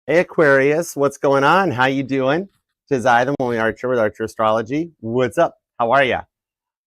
Hey Aquarius, what's going on? How you doing? Tis I, the only Archer with Archer Astrology. What's up? How are ya?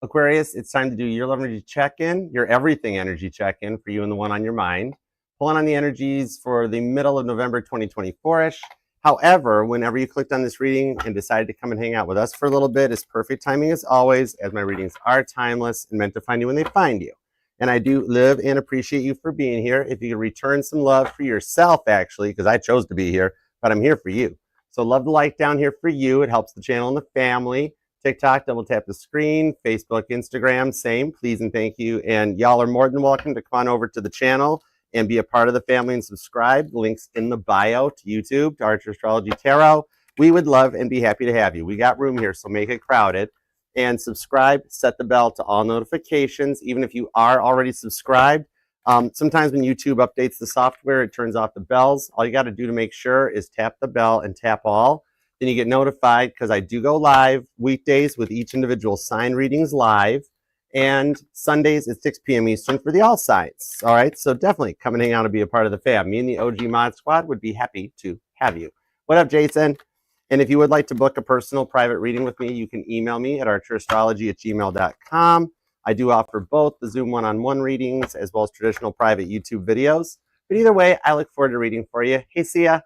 Aquarius, it's time to do your love energy check-in, your everything energy check-in for you and the one on your mind. Pulling on the energies for the middle of November 2024-ish. However, whenever you clicked on this reading and decided to come and hang out with us for a little bit, is perfect timing as always, as my readings are timeless and meant to find you when they find you. And I do live and appreciate you for being here. If you could return some love for yourself, actually, because I chose to be here, but I'm here for you. So love the like down here for you. It helps the channel and the family. TikTok, double tap the screen. Facebook, Instagram, same. Please and thank you. And y'all are more than welcome to come on over to the channel and be a part of the family and subscribe. Links in the bio to YouTube, to Archer Astrology Tarot. We would love and be happy to have you. We got room here, so make it crowded. And subscribe, set the bell to all notifications, even if you are already subscribed. Sometimes when YouTube updates the software, it turns off the bells. All you got to do to make sure is tap the bell and tap all. Then you get notified because I do go live weekdays with each individual sign readings live, and Sundays at 6 p.m. Eastern for the all signs. All right, so definitely come and hang out and be a part of the fam. Me and the OG Mod Squad would be happy to have you. What up, Jason? And if you would like to book a personal private reading with me, you can email me at archerastrology@gmail.com. I do offer both the Zoom one-on-one readings as well as traditional private YouTube videos. But either way, I look forward to reading for you. Hey, Sia.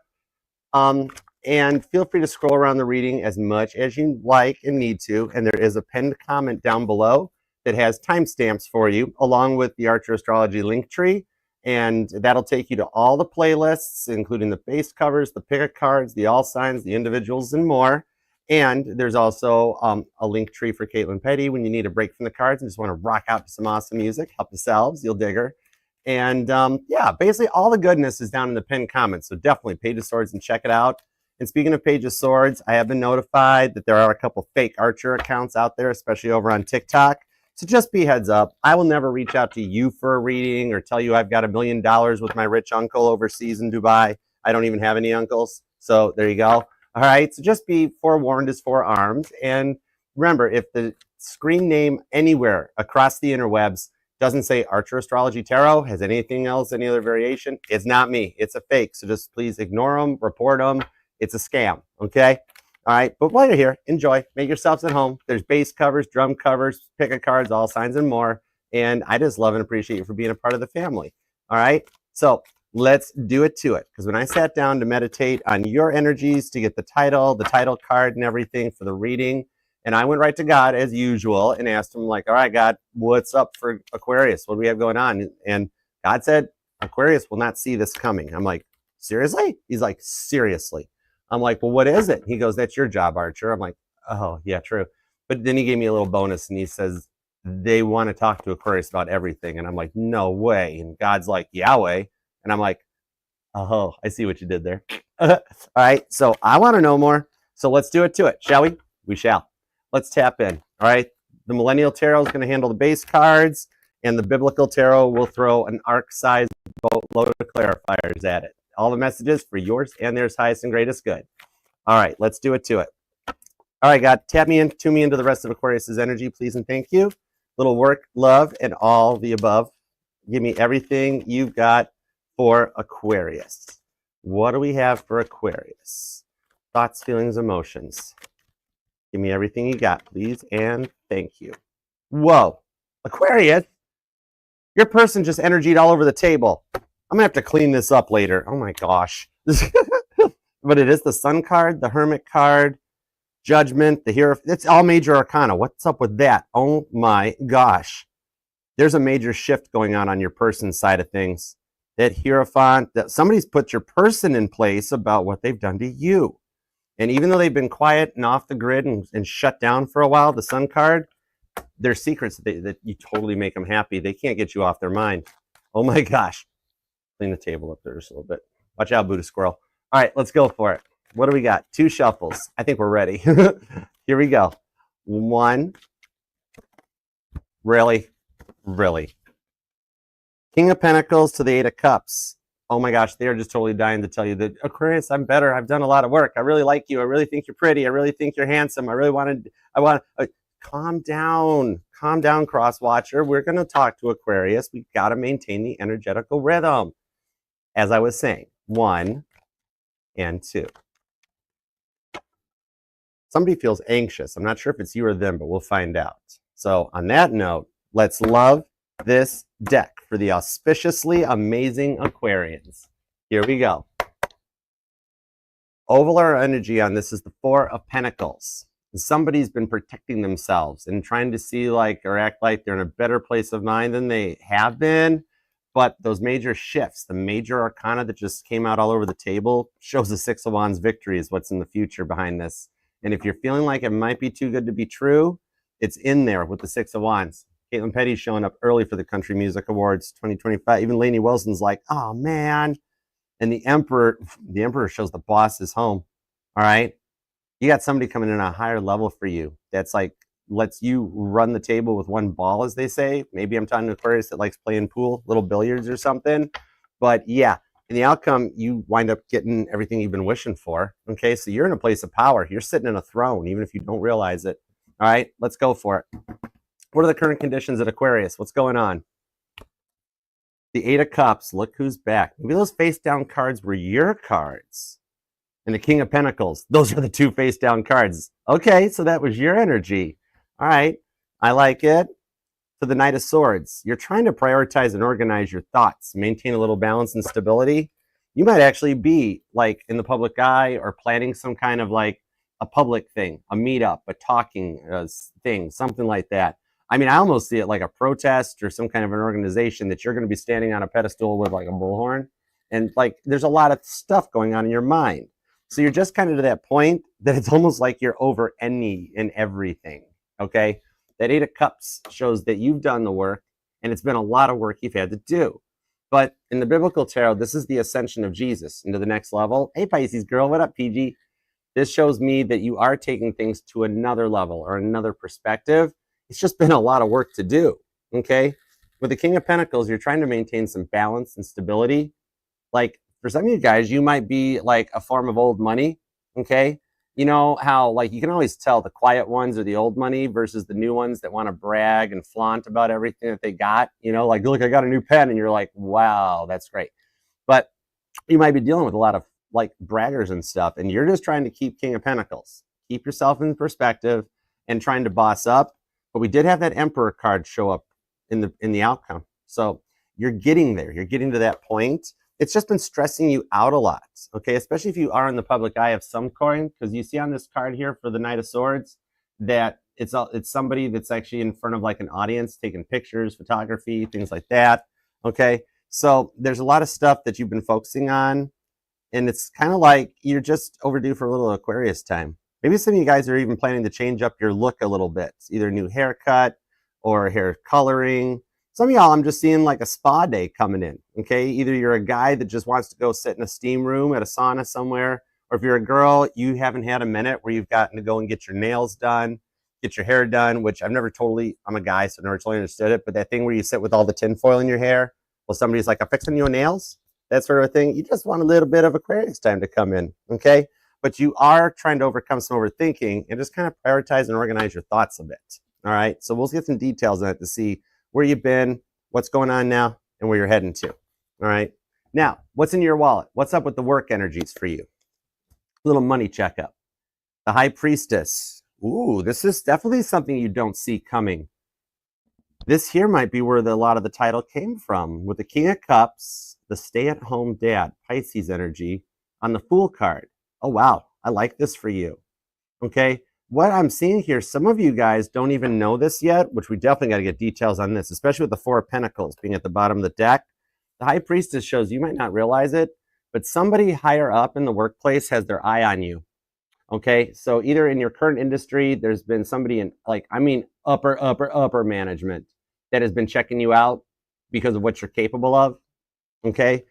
And feel free to scroll around the reading as much as you like and need to. And there is a pinned comment down below that has timestamps for you, along with the Archer Astrology link tree. And that'll take you to all the playlists, including the base covers, the pick cards, the all signs, the individuals, and more. And there's also a link tree for Caitlin Petty when you need a break from the cards and just want to rock out to some awesome music. Help yourselves, you'll dig her. And yeah, basically all the goodness is down in the pinned comments. So definitely Page of Swords and check it out. And speaking of Page of Swords, I have been notified that there are a couple fake Archer accounts out there, especially over on TikTok. So just be heads up. I will never reach out to you for a reading or tell you I've got $1 million with my rich uncle overseas in Dubai. I don't even have any uncles. So there you go. All right. So just be forewarned is forearmed. And remember, if the screen name anywhere across the interwebs doesn't say Archer Astrology Tarot, has anything else, any other variation, it's not me. It's a fake. So just please ignore them, report them. It's a scam. Okay. All right, but while you're here, enjoy. Make yourselves at home. There's bass covers, drum covers, pick cards, all signs, and more. And I just love and appreciate you for being a part of the family. All right, so let's do it to it. Because when I sat down to meditate on your energies to get the title card, and everything for the reading, and I went right to God as usual and asked him, like, all right, God, what's up for Aquarius? What do we have going on? And God said, Aquarius will not see this coming. I'm like, seriously? He's like, seriously. I'm like, well, what is it? He goes, that's your job, Archer. I'm like, oh, yeah, true. But then he gave me a little bonus and he says, they want to talk to Aquarius about everything. And I'm like, no way. And God's like, Yahweh. And I'm like, oh, I see what you did there. All right. So I want to know more. So let's do it to it. Shall we? We shall. Let's tap in. All right. The Millennial Tarot is going to handle the base cards, and the Biblical Tarot will throw an arc-sized boatload of clarifiers at it. All the messages for yours and theirs highest and greatest good. All right, let's do it to it. All right, God, tap me into the rest of Aquarius's energy, please and thank you. Little work, love, and all the above. Give me everything you've got for Aquarius. What do we have for Aquarius? Thoughts, feelings, emotions. Give me everything you got, please and thank you. Whoa, Aquarius, your person just energied all over the table. I'm gonna have to clean this up later. Oh my gosh. But it is the Sun card, the Hermit card, Judgment, the Hero. It's all major arcana. What's up with that? Oh my gosh. There's a major shift going on your person's side of things. That Hierophant, that somebody's put your person in place about what they've done to you. And even though they've been quiet and off the grid and shut down for a while, the Sun card, there's secrets that you totally make them happy. They can't get you off their mind. Oh my gosh. Clean the table up there just a little bit. Watch out, Buddha squirrel. All right, let's go for it. What do we got? 2 shuffles. I think we're ready. Here we go. 1. Really? King of Pentacles to the 8 of Cups. Oh my gosh, they are just totally dying to tell you that, Aquarius, I'm better. I've done a lot of work. I really like you. I really think you're pretty. I really think you're handsome. I want calm down. Calm down, cross watcher. We're going to talk to Aquarius. We've got to maintain the energetical rhythm. As I was saying, 1, and 2. Somebody feels anxious. I'm not sure if it's you or them, but we'll find out. So on that note, let's love this deck for the auspiciously amazing Aquarians. Here we go. Overall energy on this is the 4 of Pentacles. Somebody's been protecting themselves and trying to see like or act like they're in a better place of mind than they have been. But those major shifts, the major arcana that just came out all over the table, shows the 6 of Wands victory is what's in the future behind this. And if you're feeling like it might be too good to be true, it's in there with the 6 of Wands. Caitlin Petty's showing up early for the Country Music Awards 2025. Even Lainey Wilson's like, oh man. And the Emperor shows the boss is home. All right. You got somebody coming in a higher level for you. That's like, lets you run the table with one ball, as they say. Maybe I'm talking to Aquarius that likes playing pool, little billiards or something. But yeah, in the outcome, you wind up getting everything you've been wishing for. Okay, so you're in a place of power. You're sitting in a throne, even if you don't realize it. All right, let's go for it. What are the current conditions at Aquarius? What's going on? The 8 of Cups, look who's back. Maybe those face down cards were your cards. And the King of Pentacles, those are the 2 face down cards. Okay, so that was your energy. All right, I like it. To the Knight of Swords, you're trying to prioritize and organize your thoughts, maintain a little balance and stability. You might actually be like in the public eye or planning some kind of like a public thing, a meetup, a talking thing, something like that. I mean, I almost see it like a protest or some kind of an organization that you're going to be standing on a pedestal with like a bullhorn. And like, there's a lot of stuff going on in your mind. So you're just kind of to that point that it's almost like you're over any and everything. Okay. That 8 of Cups shows that you've done the work, and it's been a lot of work you've had to do. But in the biblical tarot, this is the ascension of Jesus into the next level. Hey, Pisces girl, what up, PG? This shows me that you are taking things to another level or another perspective. It's just been a lot of work to do, okay? With the King of Pentacles, you're trying to maintain some balance and stability. Like, for some of you guys, you might be like a form of old money, okay? You know how, like, you can always tell the quiet ones are the old money versus the new ones that want to brag and flaunt about everything that they got. You know, like, look, I got a new pen. And you're like, wow, that's great. But you might be dealing with a lot of, like, braggers and stuff. And you're just trying to keep King of Pentacles. Keep yourself in perspective and trying to boss up. But we did have that Emperor card show up in the outcome. So you're getting there. You're getting to that point. It's just been stressing you out a lot, okay? Especially if you are in the public eye of some coin, because you see on this card here for the Knight of Swords that it's somebody that's actually in front of like an audience taking pictures, photography, things like that, okay? So there's a lot of stuff that you've been focusing on, and it's kind of like you're just overdue for a little Aquarius time. Maybe some of you guys are even planning to change up your look a little bit, either a new haircut or hair coloring. Some of y'all, I'm just seeing like a spa day coming in, okay? Either you're a guy that just wants to go sit in a steam room at a sauna somewhere, or if you're a girl, you haven't had a minute where you've gotten to go and get your nails done, get your hair done, which I'm a guy, so I never totally understood it, but that thing where you sit with all the tinfoil in your hair, well, somebody's like, I'm fixing your nails, that sort of thing. You just want a little bit of Aquarius time to come in, okay? But you are trying to overcome some overthinking and just kind of prioritize and organize your thoughts a bit, all right? So we'll get some details on it to see where you've been, what's going on now, and where you're heading to. All right. Now, what's in your wallet? What's up with the work energies for you? A little money checkup. The High Priestess. Ooh, this is definitely something you don't see coming. This here might be where a lot of the title came from. With the King of Cups, the stay-at-home dad, Pisces energy, on the Fool card. Oh, wow. I like this for you. Okay. What I'm seeing here, some of you guys don't even know this yet, which we definitely got to get details on this, especially with the 4 of Pentacles being at the bottom of the deck. The High Priestess shows you might not realize it, but somebody higher up in the workplace has their eye on you. Okay, so either in your current industry, there's been somebody in, like, I mean, upper management that has been checking you out because of what you're capable of. Okay,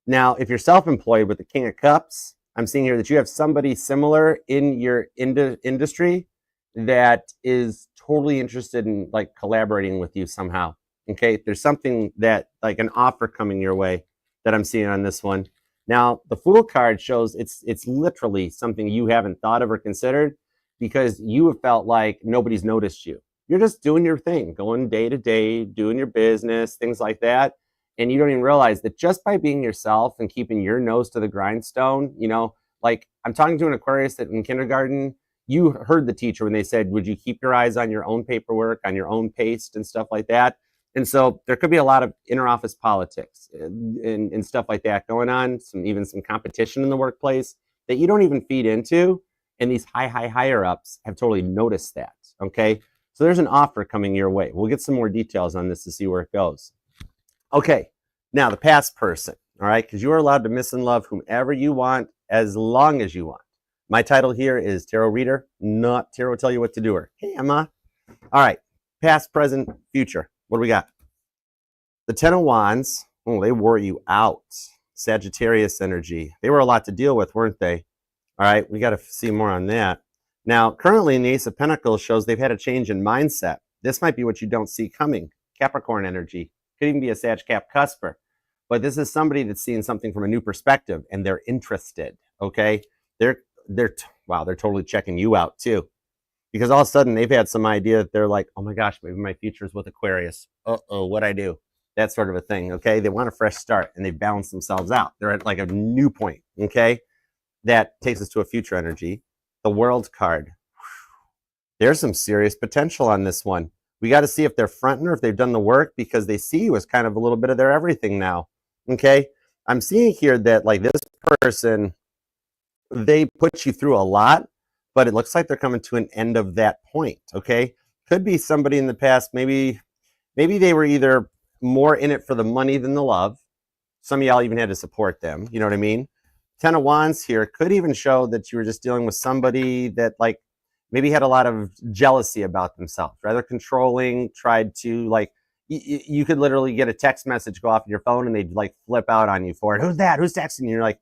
now if you're self-employed with the King of Cups, I'm seeing here that you have somebody similar in your industry that is totally interested in like collaborating with you somehow. Okay, there's something that like an offer coming your way that I'm seeing on this one. Now, the Fool card shows it's literally something you haven't thought of or considered because you have felt like nobody's noticed you. You're just doing your thing, going day to day, doing your business, things like that. And you don't even realize that just by being yourself and keeping your nose to the grindstone, you know, Like, I'm talking to an Aquarius that in kindergarten, you heard the teacher when they said, would you keep your eyes on your own paperwork, on your own paste and stuff like that? And so there could be a lot of interoffice politics and stuff like that going on, even some competition in the workplace that you don't even feed into. And these higher ups have totally noticed that, okay? So there's an offer coming your way. We'll get some more details on this to see where it goes. Okay, now the past person, all right? Because you are allowed to miss and love whomever you want as long as you want. My title here is Tarot Reader, not Tarot Tell You What to Do Her. Hey, Emma. All right, past, present, future. What do we got? The Ten of Wands. Oh, they wore you out. Sagittarius energy. They were a lot to deal with, weren't they? All right, we got to see more on that. Now, currently in the Ace of Pentacles shows they've had a change in mindset. This might be what you don't see coming. Capricorn energy. Could even be a Sag Cap cusper. But this is somebody that's seeing something from a new perspective and they're interested, okay? They're totally checking you out too. Because all of a sudden they've had some idea that they're like, oh my gosh, maybe my future is with Aquarius. Uh-oh, what'd I do? That sort of a thing, okay? They want a fresh start and they balance themselves out. They're at like a new point, okay? That takes us to a future energy. The World card. There's some serious potential on this one. We got to see if they're fronting or if they've done the work because they see you as kind of a little bit of their everything now, okay? I'm seeing here that like this person, they put you through a lot, but it looks like they're coming to an end of that point, okay? Could be somebody in the past, maybe they were either more in it for the money than the love. Some of y'all even had to support them, you know what I mean? Ten of Wands here could even show that you were just dealing with somebody that like maybe had a lot of jealousy about themselves, rather controlling, tried to like, you could literally get a text message go off on your phone and they'd like flip out on you for it. Who's that? Who's texting you? You're like,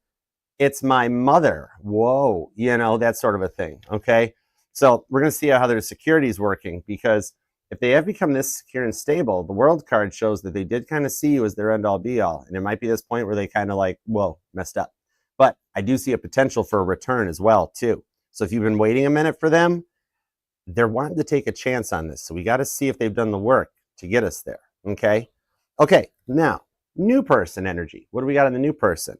it's my mother. Whoa, you know, that sort of a thing, okay? So we're going to see how their security is working because if they have become this secure and stable, the World card shows that they did kind of see you as their end-all be-all. And it might be this point where they kind of like, whoa, messed up. But I do see a potential for a return as well, too. So if you've been waiting a minute for them, they're wanting to take a chance on this. So we got to see if they've done the work to get us there, okay? Okay, now, new person energy. What do we got in the new person?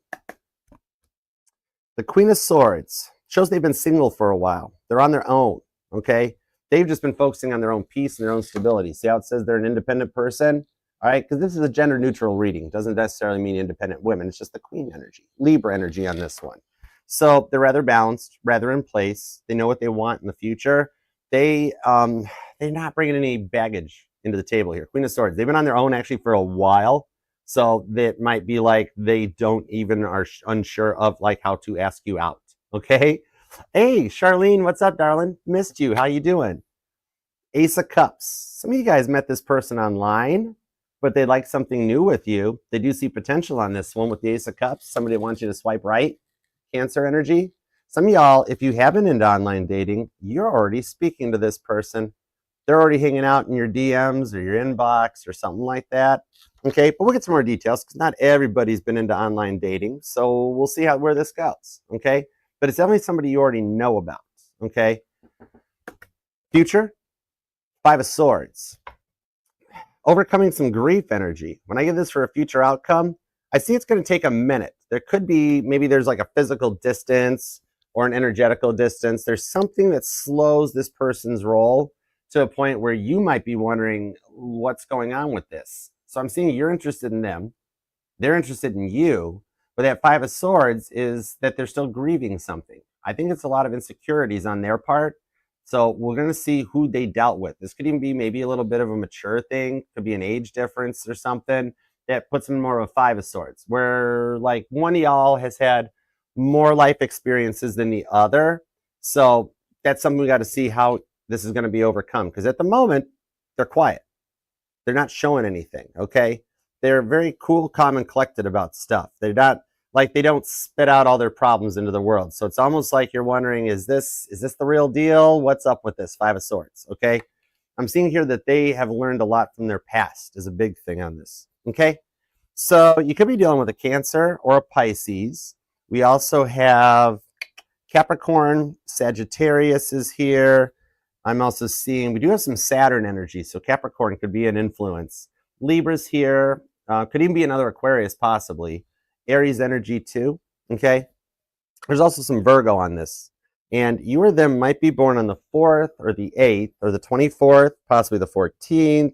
The Queen of Swords shows they've been single for a while. They're on their own, okay? They've just been focusing on their own peace and their own stability. See how it says they're an independent person? All right, because this is a gender neutral reading. It doesn't necessarily mean independent women. It's just the Queen energy, Libra energy on this one. So they're rather balanced, rather in place. They know what they want in the future. They're not bringing any baggage into the table here. Queen of Swords. They've been on their own actually for a while. So that might be like they don't even are unsure of like how to ask you out. Okay. Hey, Charlene, what's up, darling? Missed you. How you doing? Ace of Cups. Some of you guys met this person online, but they like something new with you. They do see potential on this one with the Ace of Cups. Somebody wants you to swipe right. Cancer energy. Some of y'all, if you have been into online dating, you're already speaking to this person. They're already hanging out in your DMs or your inbox or something like that. Okay, but we'll get some more details because not everybody's been into online dating. So we'll see where this goes. Okay, but it's definitely somebody you already know about. Okay, future, Five of Swords. Overcoming some grief energy. When I get this for a future outcome, I see it's going to take a minute. There could be, maybe there's like a physical distance or an energetical distance. There's something that slows this person's roll to a point where you might be wondering what's going on with this. So I'm seeing you're interested in them. They're interested in you. But that Five of Swords is that they're still grieving something. I think it's a lot of insecurities on their part. So we're going to see who they dealt with. This could even be maybe a little bit of a mature thing. Could be an age difference or something that puts them more of a Five of Swords, where like one of y'all has had more life experiences than the other. So that's something we got to see how this is going to be overcome. Because at the moment, they're quiet. They're not showing anything, okay? They're very cool, calm, and collected about stuff. They're not, like, they don't spit out all their problems into the world. So it's almost like you're wondering, is this the real deal? What's up with this Five of Swords, okay? I'm seeing here that they have learned a lot from their past is a big thing on this, okay? So you could be dealing with a Cancer or a Pisces. We also have Capricorn, Sagittarius is here. I'm also seeing, we do have some Saturn energy, so Capricorn could be an influence. Libra's here, could even be another Aquarius possibly. Aries energy too, okay? There's also some Virgo on this. And you or them might be born on the 4th or the 8th or the 24th, possibly the 14th.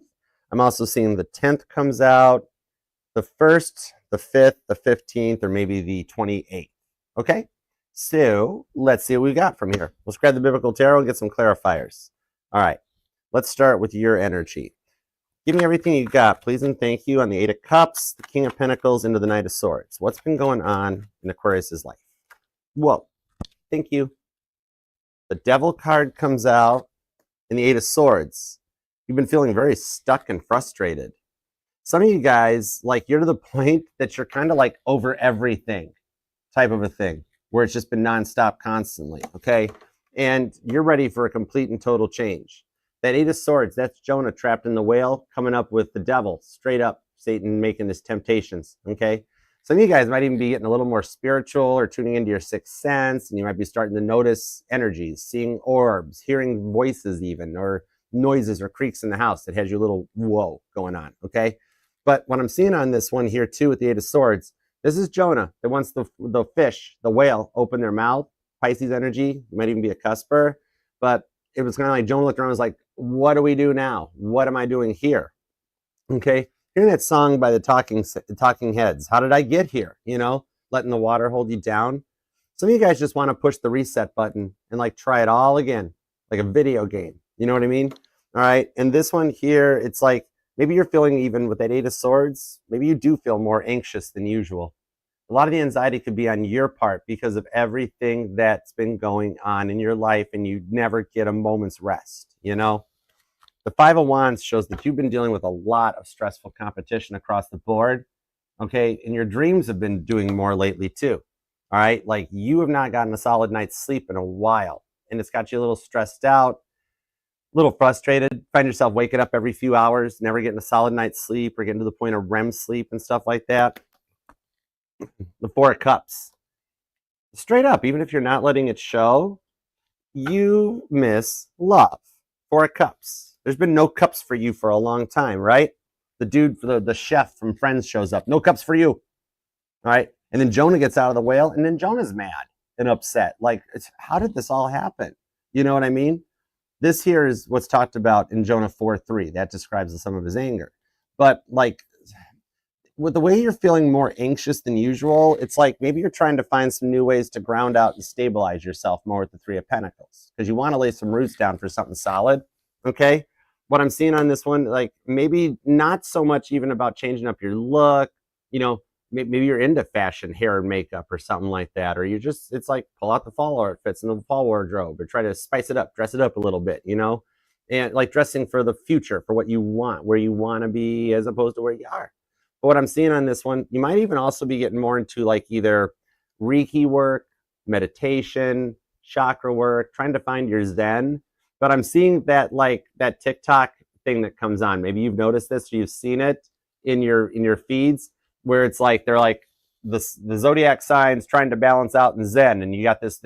I'm also seeing the 10th comes out, the 1st, the 5th, the 15th, or maybe the 28th. Okay? So let's see what we got from here. Let's grab the Biblical Tarot and get some clarifiers. All right. Let's start with your energy. Give me everything you got, please and thank you, on the 8 of Cups, the King of Pentacles, into the Knight of Swords. What's been going on in Aquarius's life? Whoa. Thank you. The Devil card comes out in the 8 of Swords. You've been feeling very stuck and frustrated. Some of you guys, like, you're to the point that you're kind of like over everything type of a thing, where it's just been nonstop constantly, okay? And you're ready for a complete and total change. That 8 of Swords, that's Jonah trapped in the whale, coming up with the devil, straight up Satan making his temptations, okay? Some of you guys might even be getting a little more spiritual or tuning into your sixth sense, and you might be starting to notice energies, seeing orbs, hearing voices even, or noises or creaks in the house that has you a little whoa going on, okay? But what I'm seeing on this one here too with the 8 of Swords, this is Jonah that wants the fish, the whale, open their mouth. Pisces energy, you might even be a cusper, but it was kind of like Jonah looked around and was like, what do we do now? What am I doing here? Okay, hearing that song by the Talking Heads, how did I get here? You know, letting the water hold you down. Some of you guys just want to push the reset button and like try it all again, like a video game. You know what I mean? All right, and this one here, it's like maybe you're feeling, even with that 8 of Swords, maybe you do feel more anxious than usual. A lot of the anxiety could be on your part because of everything that's been going on in your life, and you never get a moment's rest, you know? The 5 of Wands shows that you've been dealing with a lot of stressful competition across the board, okay? And your dreams have been doing more lately too, all right? Like, you have not gotten a solid night's sleep in a while, and it's got you a little stressed out, a little frustrated, find yourself waking up every few hours, never getting a solid night's sleep, or getting to the point of REM sleep and stuff like that. The 4 of Cups. Straight up, even if you're not letting it show, you miss love. 4 of Cups. There's been no cups for you for a long time, right? The dude, the chef from Friends shows up. No cups for you. All right? And then Jonah gets out of the whale, and then Jonah's mad and upset. Like, how did this all happen? You know what I mean? This here is what's talked about in Jonah 4:3. That describes some of his anger. But, like, with the way you're feeling more anxious than usual, it's like maybe you're trying to find some new ways to ground out and stabilize yourself more with the 3 of Pentacles, because you want to lay some roots down for something solid, okay? What I'm seeing on this one, like, maybe not so much even about changing up your look, you know, maybe you're into fashion, hair and makeup or something like that, or you just, it's like pull out the fall outfits in the fall wardrobe, or try to spice it up, dress it up a little bit, you know? And like dressing for the future, for what you want, where you want to be as opposed to where you are. But what I'm seeing on this one, you might even also be getting more into like either Reiki work, meditation, chakra work, trying to find your Zen. But I'm seeing that, like, that TikTok thing that comes on. Maybe you've noticed this, or you've seen it in your feeds, where it's like they're like the zodiac signs trying to balance out in Zen, and you got this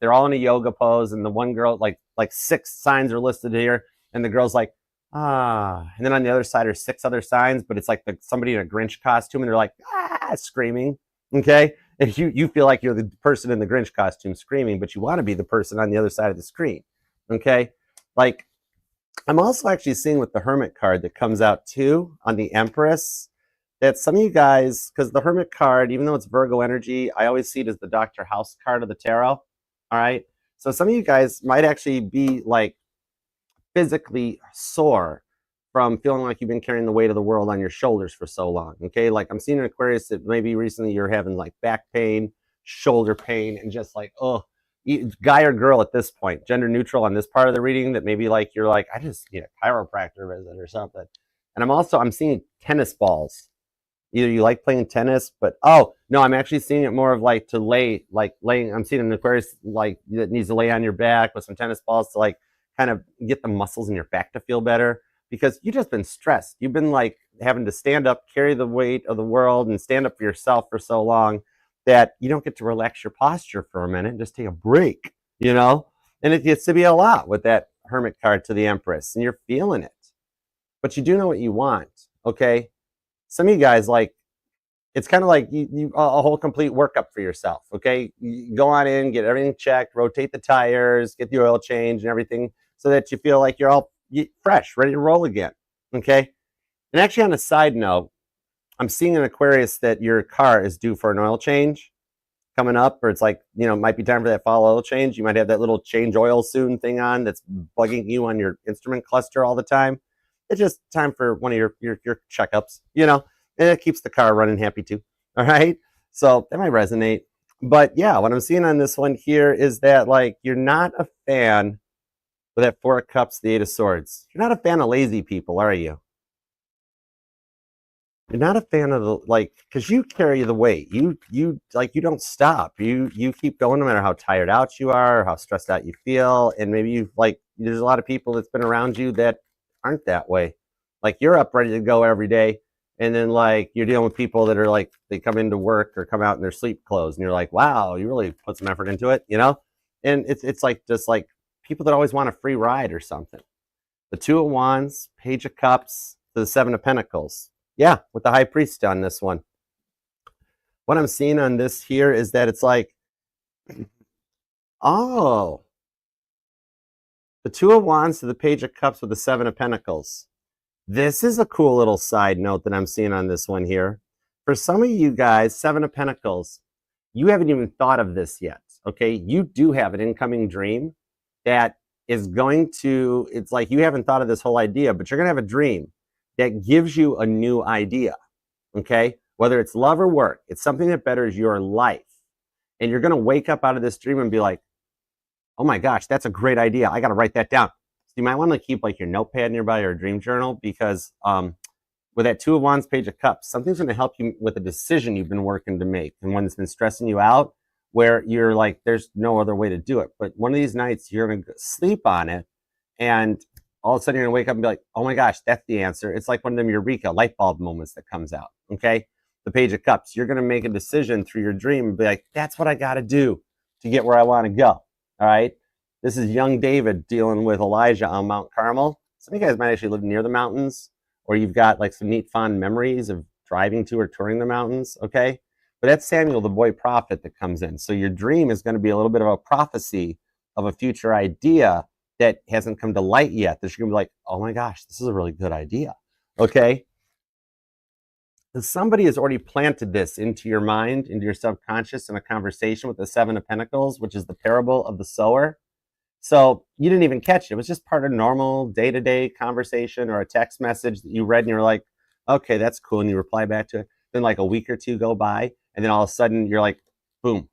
they're all in a yoga pose, and the one girl, like 6 signs are listed here, and the girl's like, ah, and then on the other side are 6 other signs, but it's like somebody in a Grinch costume, and they're like, ah, screaming, okay? And you feel like you're the person in the Grinch costume screaming, but you want to be the person on the other side of the screen, okay? Like, I'm also actually seeing with the Hermit card that comes out too on the Empress, that some of you guys, because the Hermit card, even though it's Virgo energy, I always see it as the Dr. House card of the tarot, all right? So some of you guys might actually be like physically sore from feeling like you've been carrying the weight of the world on your shoulders for so long, okay? Like, I'm seeing an Aquarius that maybe recently you're having like back pain, shoulder pain, and just like, oh, guy or girl at this point, gender neutral on this part of the reading, that maybe like you're like, I just need a chiropractor visit or something. And I'm seeing tennis balls. Either you like playing tennis, but oh no, I'm actually seeing it more of like to lay, like laying. I'm seeing an Aquarius like that needs to lay on your back with some tennis balls to like kind of get the muscles in your back to feel better, because you've just been stressed. You've been like having to stand up, carry the weight of the world, and stand up for yourself for so long that you don't get to relax your posture for a minute and just take a break, you know? And it gets to be a lot with that Hermit card to the Empress, and you're feeling it. But you do know what you want, okay? Some of you guys, like, it's kind of like a whole complete workup for yourself. Okay, you go on in, get everything checked, rotate the tires, get the oil change and everything, so that you feel like you're all fresh, ready to roll again. Okay. And actually, on a side note, I'm seeing an Aquarius that your car is due for an oil change coming up, or it's like, you know, it might be time for that fall oil change. You might have that little change oil soon thing on that's bugging you on your instrument cluster all the time. It's just time for one of your checkups, you know, and it keeps the car running happy too. All right. So that might resonate. But yeah, what I'm seeing on this one here is that, like, you're not a fan with that Four of Cups, the Eight of Swords. You're not a fan of lazy people, are you? You're not a fan of the, like, because you carry the weight. You like, you don't stop. You keep going no matter how tired out you are, or how stressed out you feel. And maybe you like, there's a lot of people that's been around you that aren't that way. Like, you're up ready to go every day, and then like you're dealing with people that are like, they come into work or come out in their sleep clothes, and you're like, wow, you really put some effort into it, you know? And it's like, just like people that always want a free ride or something. The Two of Wands, Page of Cups, to the Seven of Pentacles. Yeah, with the High Priest on this one. What I'm seeing on this here is that it's like, oh, the Two of Wands to the Page of Cups with the Seven of Pentacles. This is a cool little side note that I'm seeing on this one here. For some of you guys, Seven of Pentacles, you haven't even thought of this yet, okay? You do have an incoming dream that is going to, it's like you haven't thought of this whole idea, but you're going to have a dream that gives you a new idea, okay? Whether it's love or work, it's something that betters your life. And you're going to wake up out of this dream and be like, oh my gosh, that's a great idea. I got to write that down. So you might want to keep like your notepad nearby or a dream journal, because with that Two of Wands, Page of Cups, something's going to help you with a decision you've been working to make, and one that's been stressing you out, where you're like, there's no other way to do it. But one of these nights, you're going to sleep on it, and all of a sudden you're gonna wake up and be like, oh my gosh, that's the answer. It's like one of them eureka light bulb moments that comes out, okay? The Page of Cups, you're gonna make a decision through your dream and be like, that's what I gotta do to get where I wanna go, all right? This is young David dealing with Elijah on Mount Carmel. Some of you guys might actually live near the mountains, or you've got like some neat fond memories of driving to or touring the mountains, okay? But that's Samuel, the boy prophet, that comes in. So your dream is gonna be a little bit of a prophecy of a future idea that hasn't come to light yet, that you're gonna be like, oh my gosh, this is a really good idea, okay? And somebody has already planted this into your mind, into your subconscious, in a conversation with the Seven of Pentacles, which is the parable of the sower. So you didn't even catch it. It was just part of normal day-to-day conversation, or a text message that you read and you're like, okay, that's cool, and you reply back to it. Then like a week or two go by, and then all of a sudden you're like, boom,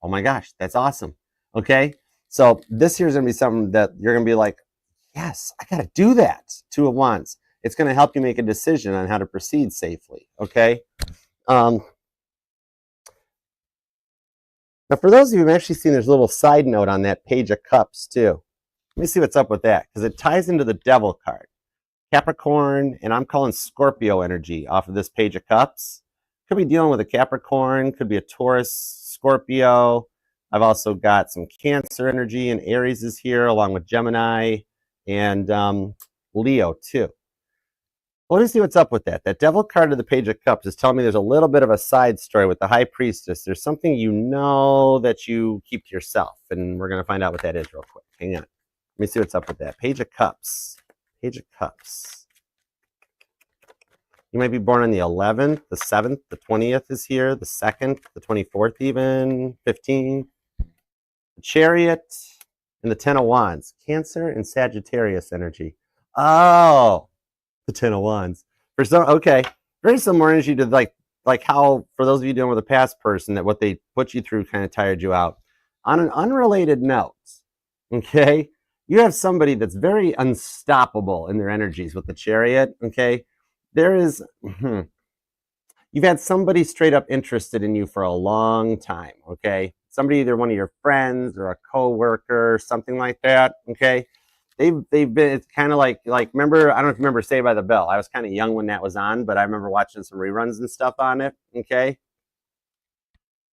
oh my gosh, that's awesome, okay? So this here is going to be something that you're going to be like, yes, I got to do that. Two of Wands. It's going to help you make a decision on how to proceed safely, okay? Now, for those of you who've actually seen, there's a little side note on that Page of Cups, too. Let me see what's up with that, because it ties into the Devil card. Capricorn, and I'm calling Scorpio energy off of this Page of Cups. Could be dealing with a Capricorn, could be a Taurus, Scorpio. I've also got some Cancer energy, and Aries is here, along with Gemini and Leo too. Well, let me see what's up with that. That Devil card of the Page of Cups is telling me there's a little bit of a side story with the High Priestess. There's something you know that you keep to yourself, and we're going to find out what that is real quick. Hang on. Let me see what's up with that. Page of Cups. Page of Cups. You might be born on the 11th, the 7th, the 20th is here, the 2nd, the 24th even, 15th. The Chariot, and the Ten of Wands. Cancer and Sagittarius energy. Oh, the Ten of Wands. For some, okay, very similar energy to like how, for those of you dealing with a past person, that what they put you through kind of tired you out. On an unrelated note, okay, you have somebody that's very unstoppable in their energies with the Chariot, okay? There is, you've had somebody straight up interested in you for a long time, okay? Somebody, either one of your friends or a co-worker, something like that, okay? They've been, it's kind of like, remember, I don't know if you remember Saved by the Bell. I was kind of young when that was on, but I remember watching some reruns and stuff on it, okay?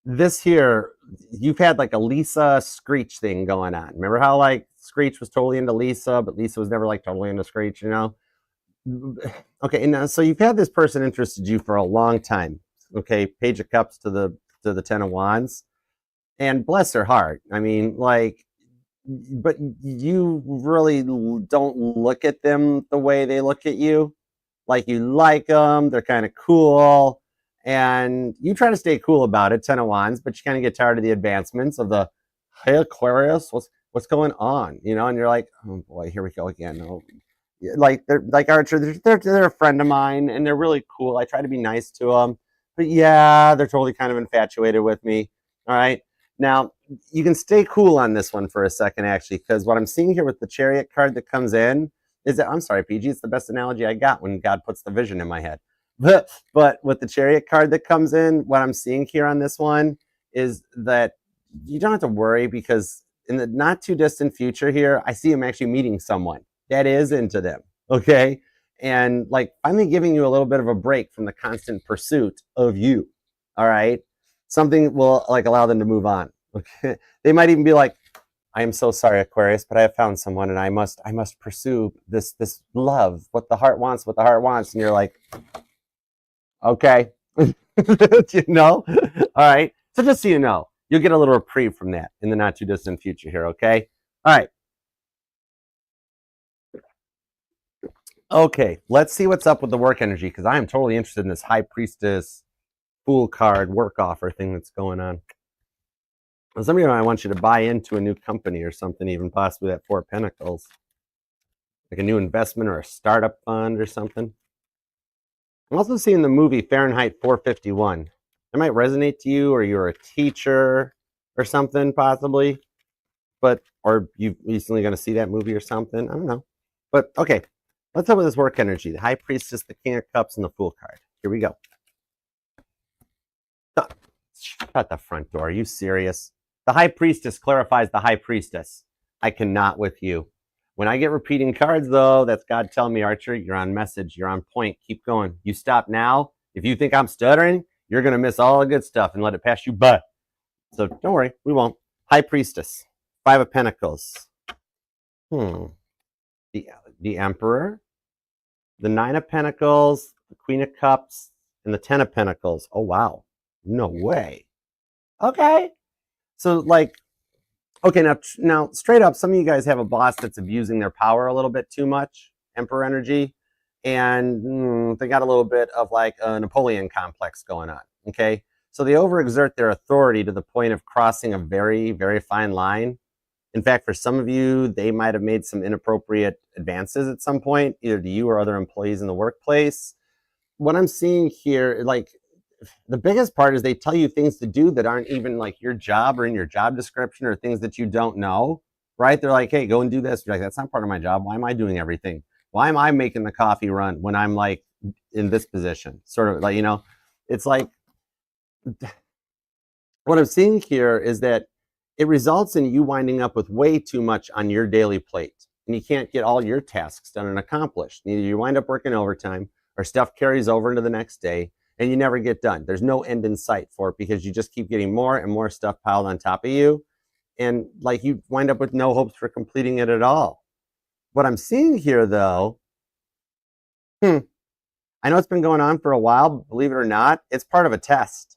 This here, you've had like a Lisa Screech thing going on. Remember how like Screech was totally into Lisa, but Lisa was never like totally into Screech, you know? Okay, and so you've had this person interested you for a long time. Okay, Page of Cups to the Ten of Wands. And bless her heart. I mean, like, but you really don't look at them the way they look at you. Like, you like them, they're kind of cool, and you try to stay cool about it, Ten of Wands, but you kind of get tired of the advancements of the, hey, Aquarius, what's going on? You know, and you're like, oh boy, here we go again. Oh. Like, they're like Archer, they're a friend of mine, and they're really cool. I try to be nice to them, but yeah, they're totally kind of infatuated with me. All right. Now, you can stay cool on this one for a second, actually, because what I'm seeing here with the Chariot card that comes in is that, I'm sorry, PG, it's the best analogy I got when God puts the vision in my head. But with the Chariot card that comes in, what I'm seeing here on this one is that you don't have to worry, because in the not too distant future here, I see him actually meeting someone that is into them, okay? And like finally giving you a little bit of a break from the constant pursuit of you, all right? Something will like allow them to move on, okay? They might even be like, I am so sorry, Aquarius, but I have found someone, and I must pursue this love, what the heart wants. And you're like, okay, you know? All right, so just so you know, you'll get a little reprieve from that in the not too distant future here, okay? All right. Okay, let's see what's up with the work energy, because I am totally interested in this High Priestess Fool card work offer thing that's going on. Some of you, I want you to buy into a new company or something, even possibly that Four of Pentacles, like a new investment or a startup fund or something. I'm also seeing the movie Fahrenheit 451. That might resonate to you, or you're a teacher or something, possibly. But, or you've recently going to see that movie or something. I don't know. But, okay. Let's talk about this work energy. The High Priestess, the King of Cups, and the Fool card. Here we go. Shut the front door. Are you serious? The High Priestess clarifies the High Priestess. I cannot with you. When I get repeating cards, though, that's God telling me, Archer, you're on message. You're on point. Keep going. You stop now. If you think I'm stuttering, you're going to miss all the good stuff and let it pass you by. So don't worry. We won't. High Priestess. Five of Pentacles. The Emperor. The Nine of Pentacles, the Queen of Cups, and the Ten of Pentacles. Oh, wow. No way. Okay. So, like, okay, now straight up, some of you guys have a boss that's abusing their power a little bit too much, Emperor energy, and they got a little bit of, like, a Napoleon complex going on, okay? So they overexert their authority to the point of crossing a very, very fine line. In fact, for some of you, they might have made some inappropriate advances at some point, either to you or other employees in the workplace. What I'm seeing here, like, the biggest part is they tell you things to do that aren't even like your job or in your job description, or things that you don't know, right? They're like, hey, go and do this. You're like, that's not part of my job. Why am I doing everything? Why am I making the coffee run when I'm like in this position? Sort of like, you know, it's like, what I'm seeing here is that it results in you winding up with way too much on your daily plate, and you can't get all your tasks done and accomplished. Either you wind up working overtime, or stuff carries over into the next day, and you never get done. There's no end in sight for it, because you just keep getting more and more stuff piled on top of you, and like you wind up with no hopes for completing it at all. What I'm seeing here, though, I know it's been going on for a while, but believe it or not, it's part of a test.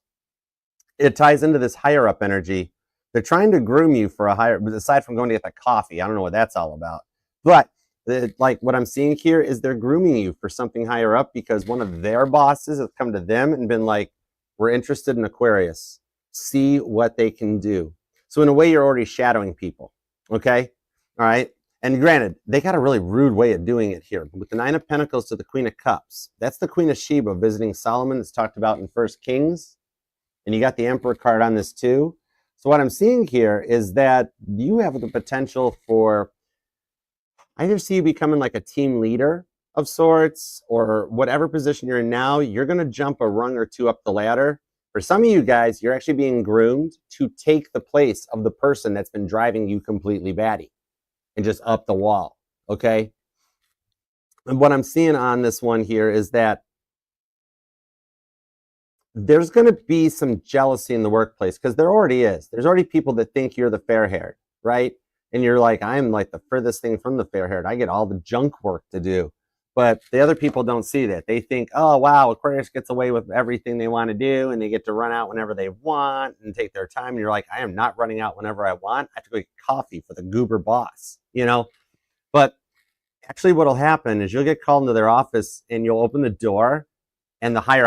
It ties into this higher up energy. They're trying to groom you for a higher, aside from going to get the coffee. I don't know what that's all about. But like what I'm seeing here is they're grooming you for something higher up, because one of their bosses has come to them and been like, we're interested in Aquarius. See what they can do. So in a way, you're already shadowing people. Okay? All right? And granted, they got a really rude way of doing it here. With the Nine of Pentacles to the Queen of Cups, that's the Queen of Sheba visiting Solomon that's talked about in 1 Kings. And you got the Emperor card on this too. So what I'm seeing here is that you have the potential for, I either see you becoming like a team leader of sorts, or whatever position you're in now, you're going to jump a rung or two up the ladder. For some of you guys, you're actually being groomed to take the place of the person that's been driving you completely batty and just up the wall, okay? And what I'm seeing on this one here is that there's going to be some jealousy in the workplace, because there already is. There's already people that think you're the fair-haired, right? And you're like, I'm like the furthest thing from the fair-haired. I get all the junk work to do. But the other people don't see that. They think, oh, wow, Aquarius gets away with everything they want to do, and they get to run out whenever they want and take their time. And you're like, I am not running out whenever I want. I have to go get coffee for the goober boss, you know? But actually what'll happen is you'll get called into their office and you'll open the door and the higher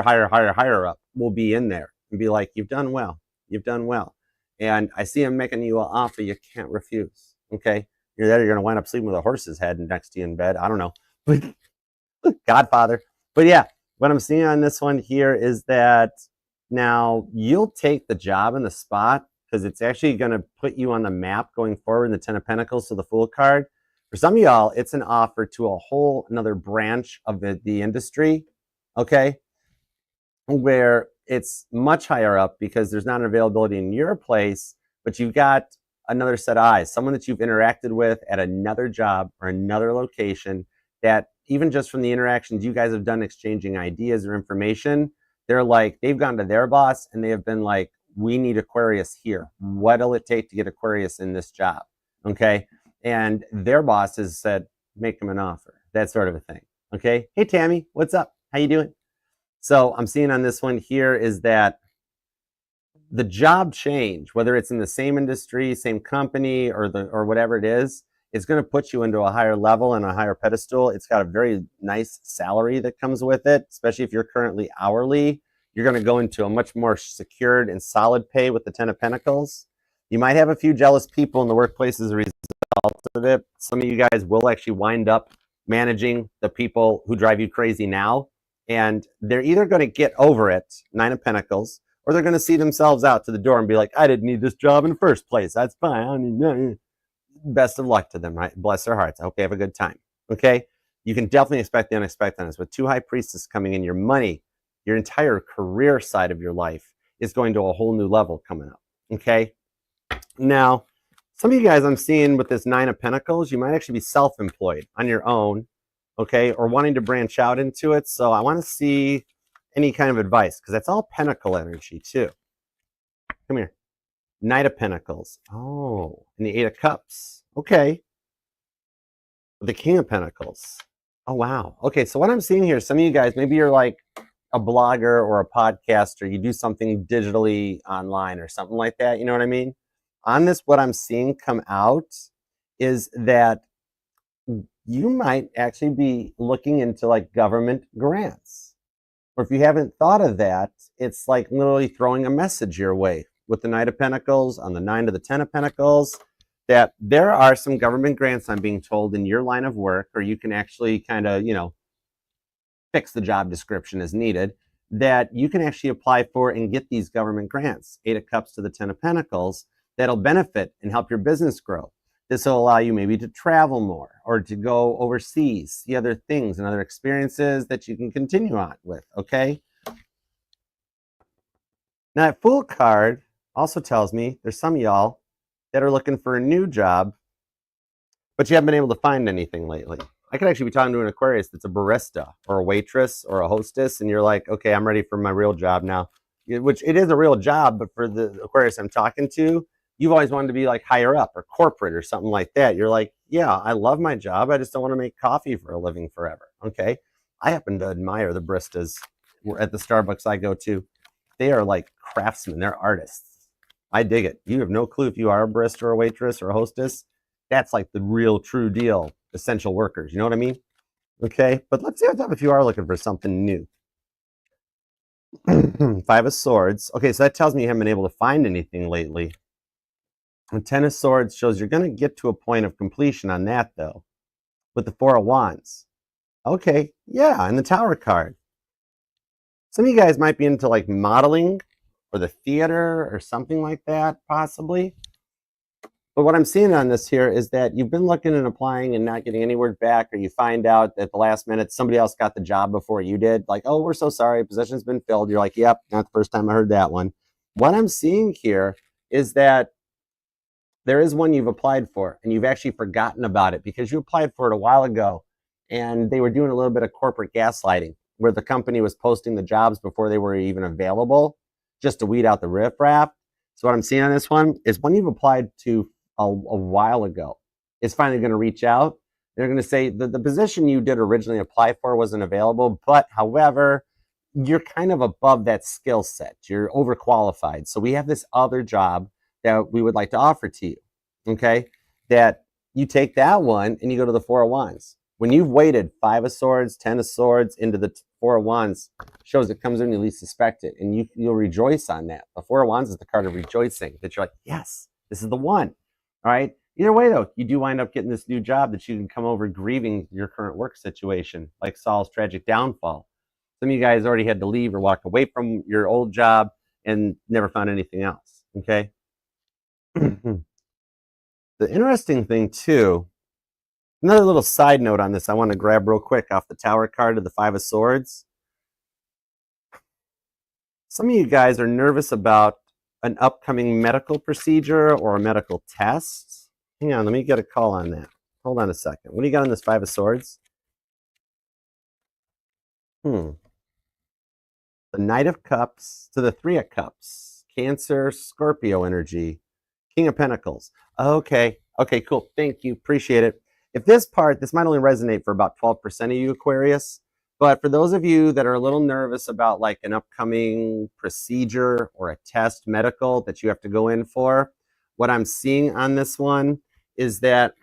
up will be in there and be like, you've done well. You've done well. And I see him making you an offer you can't refuse. Okay. You're there, you're going to wind up sleeping with a horse's head next to you in bed. I don't know. But Godfather. But yeah, what I'm seeing on this one here is that now you'll take the job in the spot because it's actually going to put you on the map going forward in the Ten of Pentacles, so the Fool card. For some of y'all, it's an offer to a whole another branch of the industry, okay, where it's much higher up because there's not an availability in your place, but you've got another set of eyes, someone that you've interacted with at another job or another location that even just from the interactions you guys have done exchanging ideas or information, they're like, they've gone to their boss and they have been like, we need Aquarius here. What'll it take to get Aquarius in this job? Okay. And their boss has said, make them an offer, that sort of a thing. Okay. Hey, Tammy, what's up? How you doing? So I'm seeing on this one here is that the job change, whether it's in the same industry, same company, or whatever it is going to put you into a higher level and a higher pedestal. It's got a very nice salary that comes with it, especially if you're currently hourly. You're going to go into a much more secured and solid pay with the Ten of Pentacles. You might have a few jealous people in the workplace as a result of it. Some of you guys will actually wind up managing the people who drive you crazy now. And they're either going to get over it, Nine of Pentacles, or they're going to see themselves out to the door and be like, I didn't need this job in the first place. That's fine. I don't need best of luck to them, right? Bless their hearts. I hope they have a good time. Okay? You can definitely expect the unexpected on this. With two High Priestess coming in, your money, your entire career side of your life is going to a whole new level coming up. Okay? Now, some of you guys I'm seeing with this Nine of Pentacles, you might actually be self-employed on your own, okay, or wanting to branch out into it. So I want to see any kind of advice because that's all Pentacle energy too. Come here. Knight of Pentacles. Oh, and the Eight of Cups. Okay. The King of Pentacles. Oh, wow. Okay, so what I'm seeing here, some of you guys, maybe you're like a blogger or a podcaster. You do something digitally online or something like that. You know what I mean? On this, what I'm seeing come out is that you might actually be looking into like government grants. Or if you haven't thought of that, it's like literally throwing a message your way with the Knight of Pentacles on the 9 to the 10 of Pentacles, that there are some government grants, I'm being told, in your line of work, or you can actually kind of, you know, fix the job description as needed, that you can actually apply for and get these government grants, 8 of Cups to the 10 of Pentacles, that'll benefit and help your business grow. This will allow you maybe to travel more or to go overseas, see other things and other experiences that you can continue on with, okay? Now, that Fool card also tells me there's some of y'all that are looking for a new job, but you haven't been able to find anything lately. I could actually be talking to an Aquarius that's a barista or a waitress or a hostess, and you're like, okay, I'm ready for my real job now, which it is a real job, but for the Aquarius I'm talking to, you've always wanted to be like higher up or corporate or something like that. You're like, yeah, I love my job. I just don't want to make coffee for a living forever. Okay. I happen to admire the baristas at the Starbucks I go to. They are like craftsmen. They're artists. I dig it. You have no clue if you are a barista or a waitress or a hostess. That's like the real true deal essential workers. You know what I mean? Okay. But let's see what's up if you are looking for something new. Five of Swords. Okay. So that tells me you haven't been able to find anything lately. And 10 of Swords shows you're going to get to a point of completion on that, though, with the 4 of Wands. Okay, yeah, and the Tower card. Some of you guys might be into like modeling or the theater or something like that, possibly. But what I'm seeing on this here is that you've been looking and applying and not getting any word back, or you find out at the last minute somebody else got the job before you did. Like, oh, we're so sorry, position's been filled. You're like, yep, not the first time I heard that one. What I'm seeing here is that there is one you've applied for and you've actually forgotten about it because you applied for it a while ago and they were doing a little bit of corporate gaslighting where the company was posting the jobs before they were even available just to weed out the riffraff. So what I'm seeing on this one is one you've applied to a while ago. It's finally going to reach out. They're going to say the position you did originally apply for wasn't available, but however, you're kind of above that skill set. You're overqualified. So we have this other job that we would like to offer to you. Okay. That you take that one and you go to the Four of Wands. When you've waited 5 of Swords, 10 of Swords into the Four of Wands, shows it comes when you least suspect it. And you'll rejoice on that. The Four of Wands is the card of rejoicing, that you're like, yes, this is the one. All right. Either way, though, you do wind up getting this new job that you can come over grieving your current work situation, like Saul's tragic downfall. Some of you guys already had to leave or walk away from your old job and never found anything else. Okay. The interesting thing, too, another little side note on this I want to grab real quick off the Tower card of the Five of Swords. Some of you guys are nervous about an upcoming medical procedure or a medical test. Hang on, let me get a call on that. Hold on a second. What do you got on this Five of Swords? The Knight of Cups to the Three of Cups. Cancer, Scorpio energy. King of Pentacles. Okay, cool. Thank you. Appreciate it. If this might only resonate for about 12% of you, Aquarius. But for those of you that are a little nervous about like an upcoming procedure or a test medical that you have to go in for, what I'm seeing on this one is that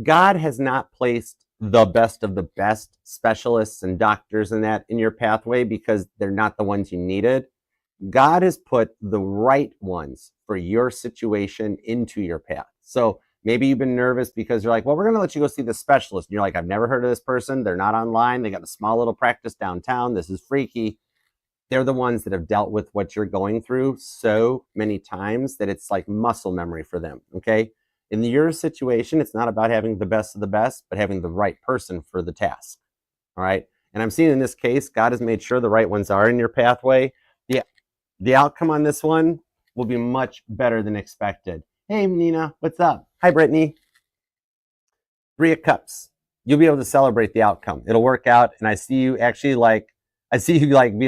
God has not placed the best of the best specialists and doctors and that in your pathway because they're not the ones you needed. God has put the right ones for your situation into your path. So maybe you've been nervous because you're like, well, we're going to let you go see the specialist. And you're like, I've never heard of this person. They're not online. They got a small little practice downtown. This is freaky. They're the ones that have dealt with what you're going through so many times that it's like muscle memory for them. Okay. In your situation, it's not about having the best of the best, but having the right person for the task. All right. And I'm seeing in this case, God has made sure the right ones are in your pathway. The outcome on this one will be much better than expected. Hey, Nina, what's up? Hi, Brittany. Three of Cups. You'll be able to celebrate the outcome. It'll work out. And I see you being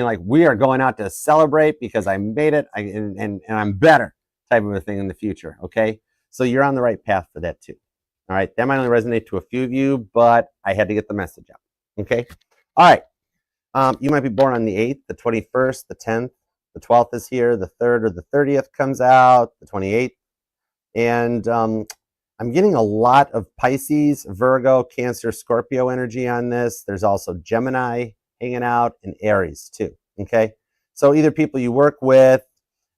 like, we are going out to celebrate because I made it and I'm better type of a thing in the future. Okay. So you're on the right path for that too. All right. That might only resonate to a few of you, but I had to get the message out. Okay. All right. You might be born on the 8th, the 21st, the 10th, the 12th is here, the 3rd or the 30th comes out, the 28th. And I'm getting a lot of Pisces, Virgo, Cancer, Scorpio energy on this. There's also Gemini hanging out and Aries too. Okay. So either people you work with,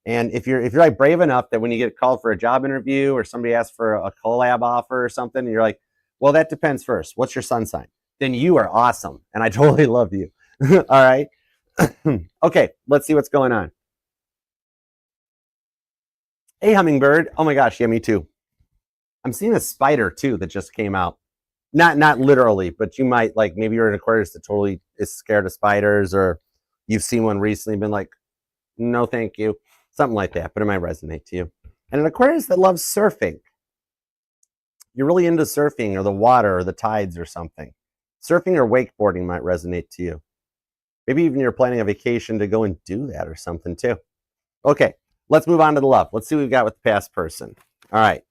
and if you're like brave enough that when you get called for a job interview or somebody asks for a collab offer or something, and you're like, well, that depends first. What's your sun sign? Then you are awesome. And I totally love you. All right. Okay. Let's see what's going on. Hey, Hummingbird. Oh my gosh. Yeah, me too. I'm seeing a spider too that just came out. Not literally, but you might like, maybe you're an Aquarius that totally is scared of spiders, or you've seen one recently, been like, no, thank you. Something like that, but it might resonate to you. And an Aquarius that loves surfing. You're really into surfing or the water or the tides or something. Surfing or wakeboarding might resonate to you. Maybe even you're planning a vacation to go and do that or something too. Okay, let's move on to the love. Let's see what we've got with the past person. All right.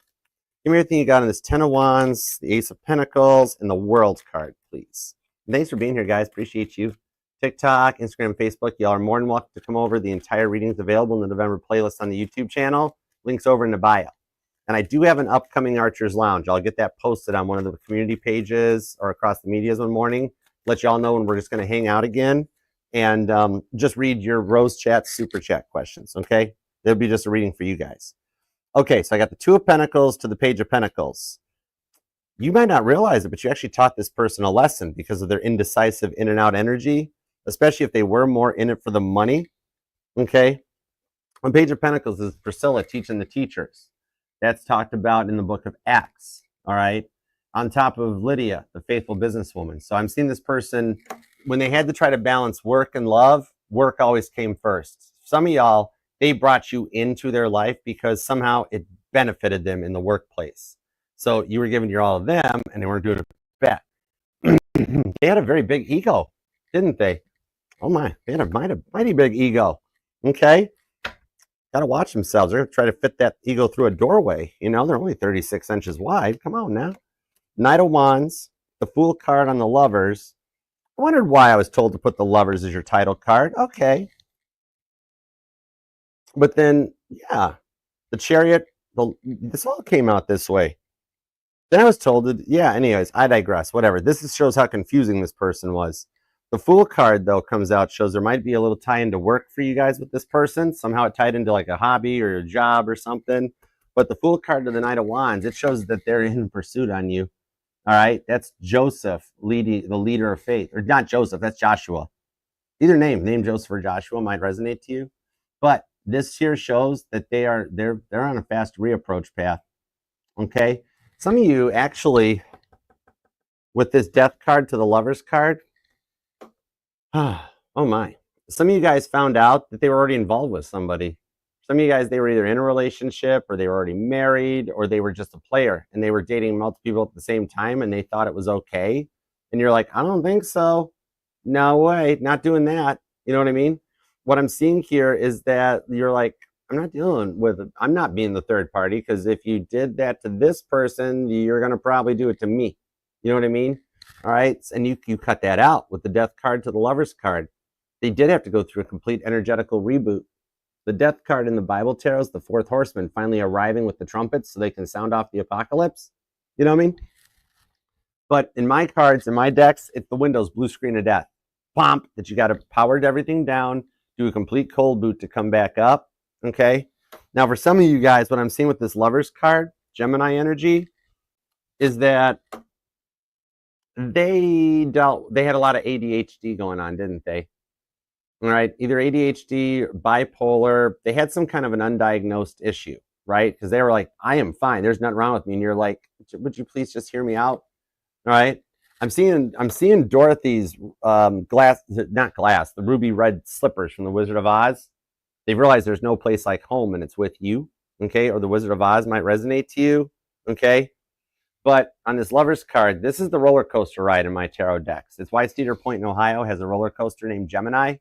Give me everything you got on this 10 of Wands, the Ace of Pentacles, and the World card, please. And thanks for being here, guys. Appreciate you. TikTok, Instagram, Facebook, y'all are more than welcome to come over. The entire reading is available in the November playlist on the YouTube channel. Links over in the bio. And I do have an upcoming Archer's Lounge. I'll get that posted on one of the community pages or across the medias one morning. Let y'all know when we're just going to hang out again and just read your Rose Chat, Super Chat questions, okay? It'll be just a reading for you guys. Okay, so I got the Two of Pentacles to the Page of Pentacles. You might not realize it, but you actually taught this person a lesson because of their indecisive in and out energy, especially if they were more in it for the money, okay? On Page of Pentacles is Priscilla teaching the teachers. That's talked about in the book of Acts, all right? On top of Lydia, the faithful businesswoman. So I'm seeing this person, when they had to try to balance work and love, work always came first. Some of y'all, they brought you into their life because somehow it benefited them in the workplace. So you were giving your all of them and they weren't doing it back. They had a very big ego, didn't they? Oh my, they had a mighty big ego. Okay. Got to watch themselves. They're going to try to fit that ego through a doorway. You know, they're only 36 inches wide. Come on now. Knight of Wands, the Fool card on the Lovers. I wondered why I was told to put the Lovers as your title card. Okay. But then, yeah, the Chariot, this all came out this way. Then I was told that, yeah, anyways, I digress, whatever. This shows how confusing this person was. The Fool card, though, comes out, shows there might be a little tie into work for you guys with this person. Somehow it tied into like a hobby or a job or something. But the Fool card to the Knight of Wands, it shows that they're in pursuit on you. All right, that's Joseph, the leader of faith. Or not Joseph, that's Joshua. Either name Joseph or Joshua might resonate to you. But this here shows that they're on a fast reapproach path. Okay? Some of you actually, with this Death card to the Lovers card, oh my. Some of you guys found out that they were already involved with somebody. Some of you guys, they were either in a relationship or they were already married or they were just a player and they were dating multiple people at the same time and they thought it was okay. And you're like, I don't think so. No way, not doing that. You know what I mean? What I'm seeing here is that you're like, I'm not being the third party, because if you did that to this person, you're going to probably do it to me. You know what I mean? All right. And you cut that out with the Death card to the Lovers card. They did have to go through a complete energetical reboot. The Death card in the Bible tarot is the fourth horseman finally arriving with the trumpets so they can sound off the apocalypse. You know what I mean? But in my cards, in my decks, it's the Windows blue screen of death. Pomp, that you got to power everything down, do a complete cold boot to come back up. Okay? Now, for some of you guys, what I'm seeing with this Lovers card, Gemini energy, is that they had a lot of ADHD going on, didn't they? All right, either ADHD or bipolar. They had some kind of an undiagnosed issue, right? Because they were like, I am fine. There's nothing wrong with me. And you're like, would you please just hear me out? All right. I'm seeing Dorothy's the ruby red slippers from the Wizard of Oz. They've realized there's no place like home and it's with you. Okay. Or the Wizard of Oz might resonate to you. Okay. But on this Lovers card, this is the roller coaster ride in my tarot decks. It's why Cedar Point in Ohio has a roller coaster named Gemini,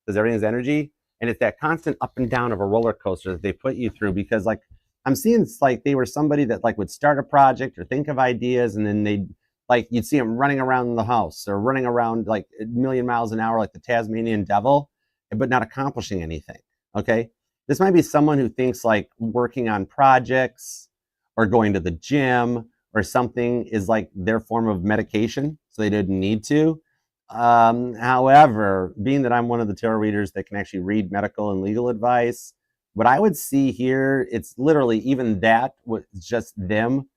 because everything's energy. And it's that constant up and down of a roller coaster that they put you through, because like I'm seeing it's like they were somebody that like would start a project or think of ideas and then they'd like you'd see them running around the house or running around like a million miles an hour like the Tasmanian devil, but not accomplishing anything. Okay. This might be someone who thinks like working on projects or going to the gym or something is like their form of medication, so they didn't need to. However, being that I'm one of the tarot readers that can actually read medical and legal advice, what I would see here, it's literally even that was just them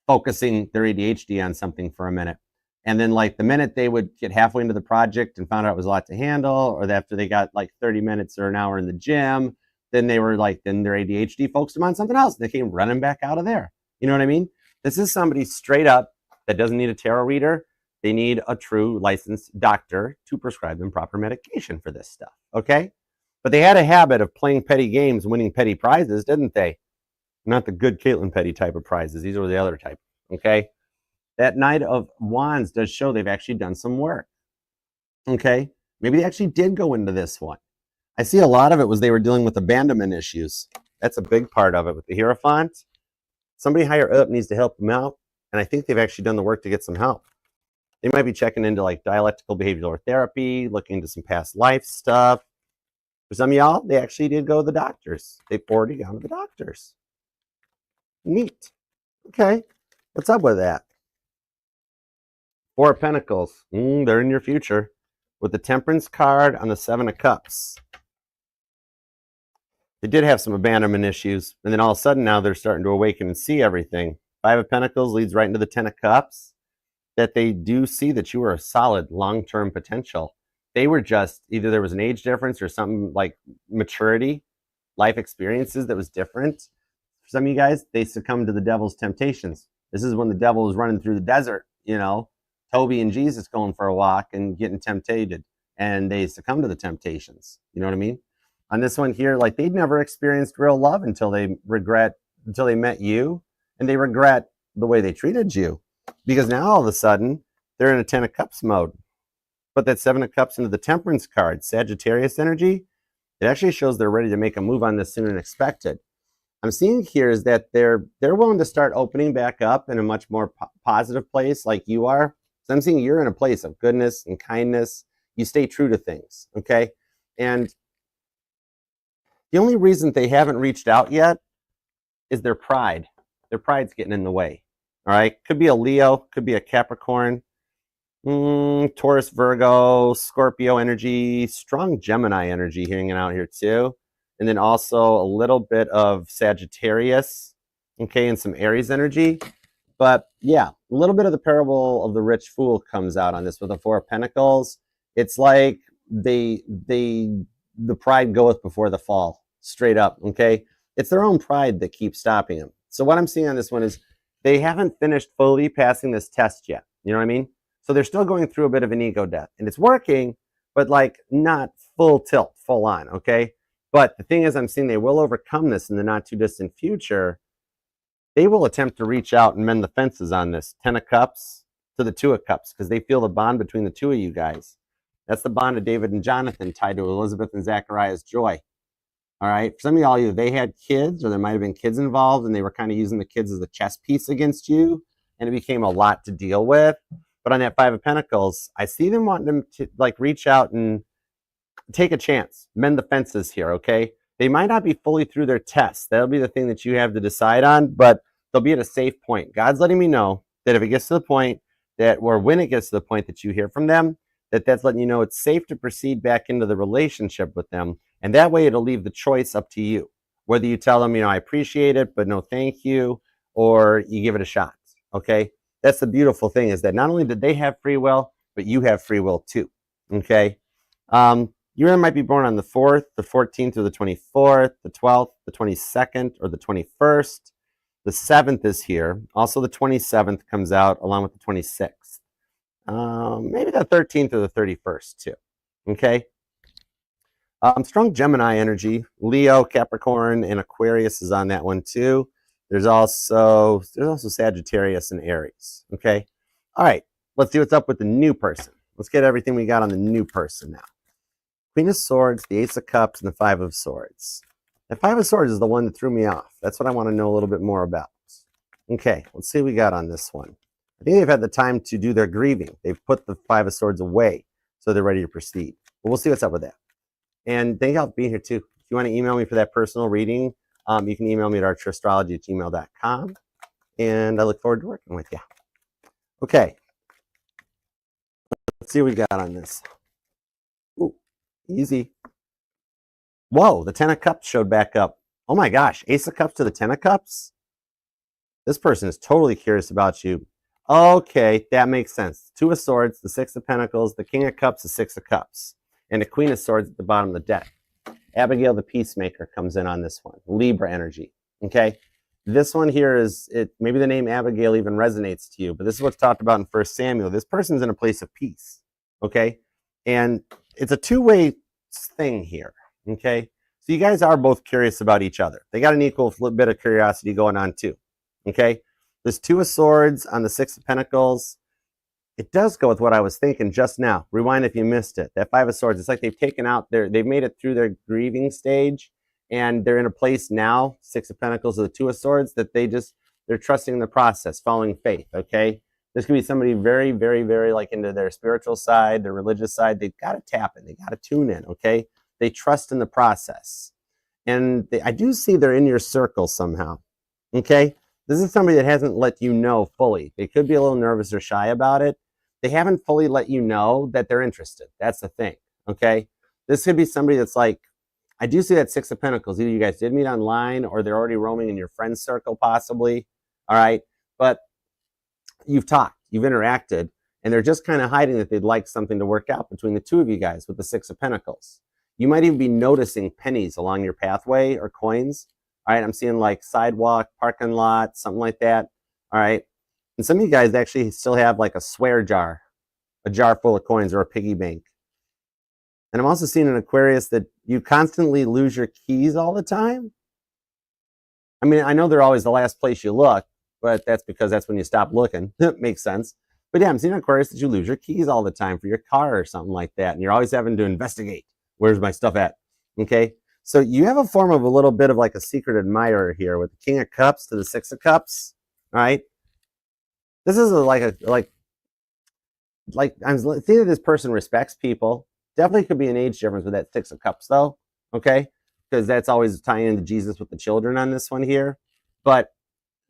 focusing their ADHD on something for a minute. And then like the minute they would get halfway into the project and found out it was a lot to handle, or after they got like 30 minutes or an hour in the gym, then they were like, then their ADHD focused them on something else. They came running back out of there. You know what I mean? This is somebody straight up that doesn't need a tarot reader. They need a true licensed doctor to prescribe them proper medication for this stuff, okay? But they had a habit of playing petty games, winning petty prizes, didn't they? Not the good Caitlin Petty type of prizes. These are the other type, okay? That Knight of Wands does show they've actually done some work, okay? Maybe they actually did go into this one. I see a lot of it was they were dealing with abandonment issues. That's a big part of it with the Hierophant. Somebody higher up needs to help them out, and I think they've actually done the work to get some help. They might be checking into like dialectical behavioral therapy, looking into some past life stuff. For some of y'all, they actually did go to the doctors. They've already gone to the doctors. Neat. Okay. What's up with that? Four of Pentacles. They're in your future. With the Temperance card on the Seven of Cups. They did have some abandonment issues. And then all of a sudden now they're starting to awaken and see everything. Five of Pentacles leads right into the Ten of Cups. That they do see that you are a solid long-term potential. They were just, either there was an age difference or something like maturity, life experiences that was different. For some of you guys, they succumbed to the devil's temptations. This is when the devil was running through the desert, you know, Toby and Jesus going for a walk and getting tempted, and they succumbed to the temptations. You know what I mean? On this one here, like they'd never experienced real love until they met you, and they regret the way they treated you. Because now all of a sudden, they're in a Ten of Cups mode. But that Seven of Cups into the Temperance card, Sagittarius energy, it actually shows they're ready to make a move on this sooner than expected. I'm seeing here is that they're willing to start opening back up in a much more positive place like you are. So I'm seeing you're in a place of goodness and kindness. You stay true to things, okay? And the only reason they haven't reached out yet is their pride. Their pride's getting in the way, all right? Could be a Leo, could be a Capricorn, Taurus, Virgo, Scorpio energy, strong Gemini energy hanging out here too. And then also a little bit of Sagittarius, okay, and some Aries energy. But yeah, a little bit of the parable of the rich fool comes out on this with the Four of Pentacles. It's like the pride goeth before the fall, straight up, okay? It's their own pride that keeps stopping them. So what I'm seeing on this one is they haven't finished fully passing this test yet. You know what I mean? So they're still going through a bit of an ego death. And it's working, but like not full tilt, full on, okay? But the thing is, I'm seeing they will overcome this in the not too distant future. They will attempt to reach out and mend the fences on this 10 of Cups to the 2 of Cups because they feel the bond between the two of you guys. That's the bond of David and Jonathan tied to Elizabeth and Zachariah's joy. All right. For some of y'all, either they had kids or there might have been kids involved and they were kind of using the kids as a chess piece against you. And it became a lot to deal with. But on that 5 of Pentacles, I see them wanting them to like reach out and take a chance, mend the fences here, okay? They might not be fully through their tests. That'll be the thing that you have to decide on, but they'll be at a safe point. God's letting me know that if it gets to the point that, or when it gets to the point that you hear from them, that's letting you know it's safe to proceed back into the relationship with them. And that way it'll leave the choice up to you. Whether you tell them, I appreciate it, but no thank you, or you give it a shot, okay? That's the beautiful thing is that not only did they have free will, but you have free will too, okay? You might be born on the 4th, the 14th, or the 24th, the 12th, the 22nd, or the 21st. The 7th is here. Also, the 27th comes out along with the 26th. Maybe the 13th or the 31st too, okay? Strong Gemini energy. Leo, Capricorn, and Aquarius is on that one too. There's also Sagittarius and Aries, okay? All right, let's see what's up with the new person. Let's get everything we got on the new person now. Queen of Swords, the Ace of Cups, and the 5 of Swords. The 5 of Swords is the one that threw me off. That's what I want to know a little bit more about. Okay, let's see what we got on this one. I think they've had the time to do their grieving. They've put the 5 of Swords away, so they're ready to proceed. But we'll see what's up with that. And thank y'all for being here too. If you want to email me for that personal reading, you can email me at archerastrology@gmail.com. And I look forward to working with you. Okay. Let's see what we got on this. Ooh, easy. Whoa, the 10 of Cups showed back up. Oh my gosh, Ace of Cups to the 10 of Cups? This person is totally curious about you. Okay, that makes sense. 2 of Swords, the 6 of Pentacles, the King of Cups, the 6 of Cups, and the Queen of Swords at the bottom of the deck. Abigail the Peacemaker comes in on this one. Libra energy, okay? This one here is, maybe the name Abigail even resonates to you, but this is what's talked about in 1 Samuel. This person's in a place of peace, okay? And it's a two-way thing here, okay? So you guys are both curious about each other. They got an equal bit of curiosity going on too, okay? There's 2 of Swords on the 6 of Pentacles. It does go with what I was thinking just now. Rewind if you missed it. That 5 of Swords, it's like they've taken out they've made it through their grieving stage and they're in a place now, 6 of Pentacles or the 2 of Swords, that they're trusting the process, following faith, okay? This could be somebody very, very, very like into their spiritual side, their religious side. They've got to tap in. They got to tune in, okay? They trust in the process. And I do see they're in your circle somehow, okay? This is somebody that hasn't let you know fully. They could be a little nervous or shy about it. They haven't fully let you know that they're interested. That's the thing, okay? This could be somebody that's like, I do see that 6 of Pentacles. Either you guys did meet online or they're already roaming in your friend circle possibly, all right? But you've talked, you've interacted, and they're just kind of hiding that they'd like something to work out between the two of you guys with the 6 of Pentacles. You might even be noticing pennies along your pathway or coins, all right? I'm seeing like sidewalk, parking lot, something like that, all right? And some of you guys actually still have like a swear jar, a jar full of coins or a piggy bank. And I'm also seeing an Aquarius that you constantly lose your keys all the time. I mean, I know they're always the last place you look, but that's because that's when you stop looking. It makes sense. But yeah, I'm seeing an Aquarius that you lose your keys all the time for your car or something like that. And you're always having to investigate. Where's my stuff at? Okay. So you have a form of a little bit of like a secret admirer here with the King of Cups to the Six of Cups. All right. This is like I'm thinking this person respects people. Definitely could be an age difference with that Six of Cups though. Okay. Because that's always tying into Jesus with the children on this one here. But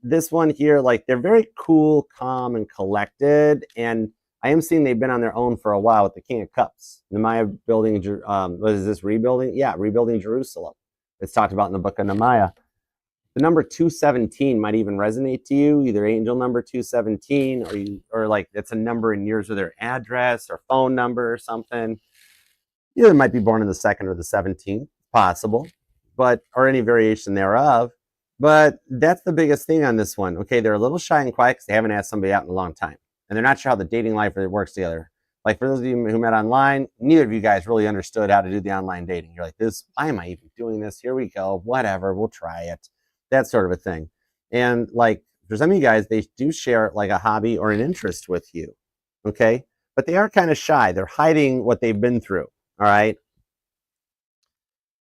this one here, like they're very cool, calm, and collected. And I am seeing they've been on their own for a while with the King of Cups. Nehemiah building, what is this, rebuilding? Yeah, rebuilding Jerusalem. It's talked about in the book of Nehemiah. The number 217 might even resonate to you, either angel number 217 or like it's a number in yours with their address or phone number or something. You might be born in the 2nd or the 17th, possible, but or any variation thereof. But that's the biggest thing on this one. Okay, they're a little shy and quiet because they haven't asked somebody out in a long time. And they're not sure how the dating life works together. Like for those of you who met online, neither of you guys really understood how to do the online dating. You're like, why am I even doing this? Here we go. Whatever, we'll try it. That sort of a thing. And like for some of you guys, they do share like a hobby or an interest with you. Okay, but they are kind of shy. They're hiding what they've been through. All right.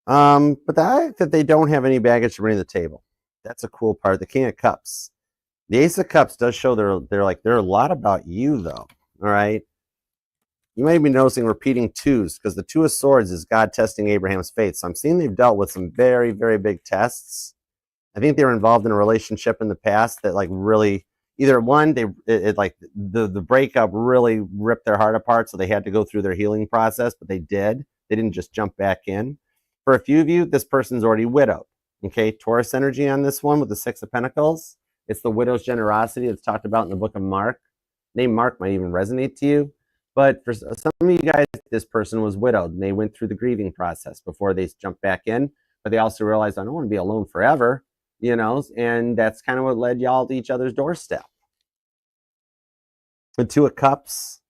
But the fact that they don't have any baggage to bring to the table. That's a cool part. The King of Cups. The Ace of Cups does show they're a lot about you, though. All right. You may be noticing repeating twos because the Two of Swords is God testing Abraham's faith. So I'm seeing they've dealt with some very, very big tests. I think they were involved in a relationship in the past that like really either one, the breakup really ripped their heart apart. So they had to go through their healing process, but they did. They didn't just jump back in. For a few of you, this person's already widowed. Okay, Taurus energy on this one with the Six of Pentacles. It's the widow's generosity that's talked about in the book of Mark. Name Mark might even resonate to you. But for some of you guys, this person was widowed and they went through the grieving process before they jumped back in. But they also realized, I don't want to be alone forever, you know, and that's kind of what led y'all to each other's doorstep. The Two of Cups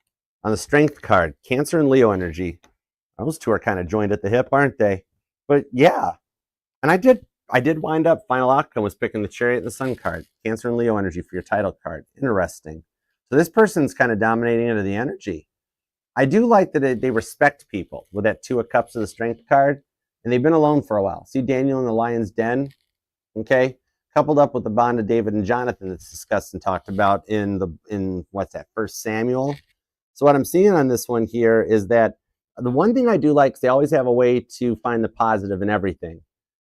on the Strength card, Cancer and Leo energy. Those two are kind of joined at the hip, aren't they? But yeah, and I did wind up, final outcome was picking the Chariot and the Sun card, Cancer and Leo energy for your title card. Interesting. So this person's kind of dominating into the energy. I do like that they respect people with that Two of Cups and the Strength card, and they've been alone for a while. See Daniel in the lion's den, okay? Coupled up with the bond of David and Jonathan that's discussed and talked about in what's that, 1 Samuel. So what I'm seeing on this one here is that the one thing I do like is they always have a way to find the positive in everything.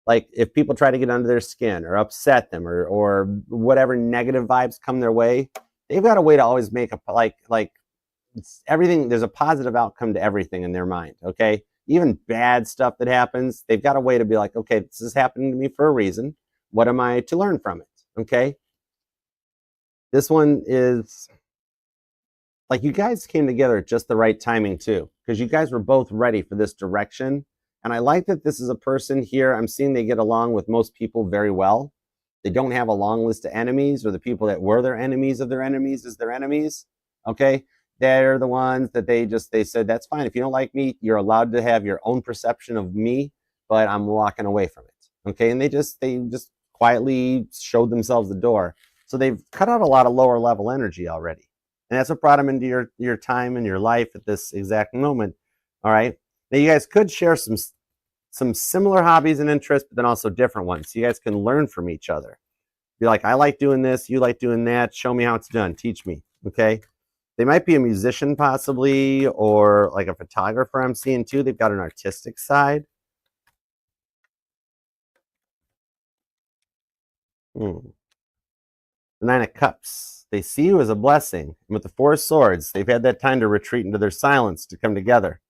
Like if people try to get under their skin or upset them or whatever negative vibes come their way, they've got a way to always make a like it's everything. There's a positive outcome to everything in their mind. Okay, even bad stuff that happens, they've got a way to be like, okay, this is happening to me for a reason. What am I to learn from it? Okay, this one is like you guys came together at just the right timing too, because you guys were both ready for this direction. And I like that this is a person here. I'm seeing they get along with most people very well. They don't have a long list of enemies, or the people that were their enemies of their enemies is their enemies. Okay. They're the ones that they said, that's fine. If you don't like me, you're allowed to have your own perception of me, but I'm walking away from it. Okay. And they just quietly showed themselves the door. So they've cut out a lot of lower level energy already. And that's what brought them into your time and your life at this exact moment. All right. Now you guys could share some similar hobbies and interests, but then also different ones. So you guys can learn from each other. Be like, I like doing this, you like doing that. Show me how it's done. Teach me. Okay. They might be a musician possibly, or like a photographer I'm seeing too. They've got an artistic side. The Nine of Cups. They see you as a blessing. And with the Four of Swords, they've had that time to retreat into their silence to come together.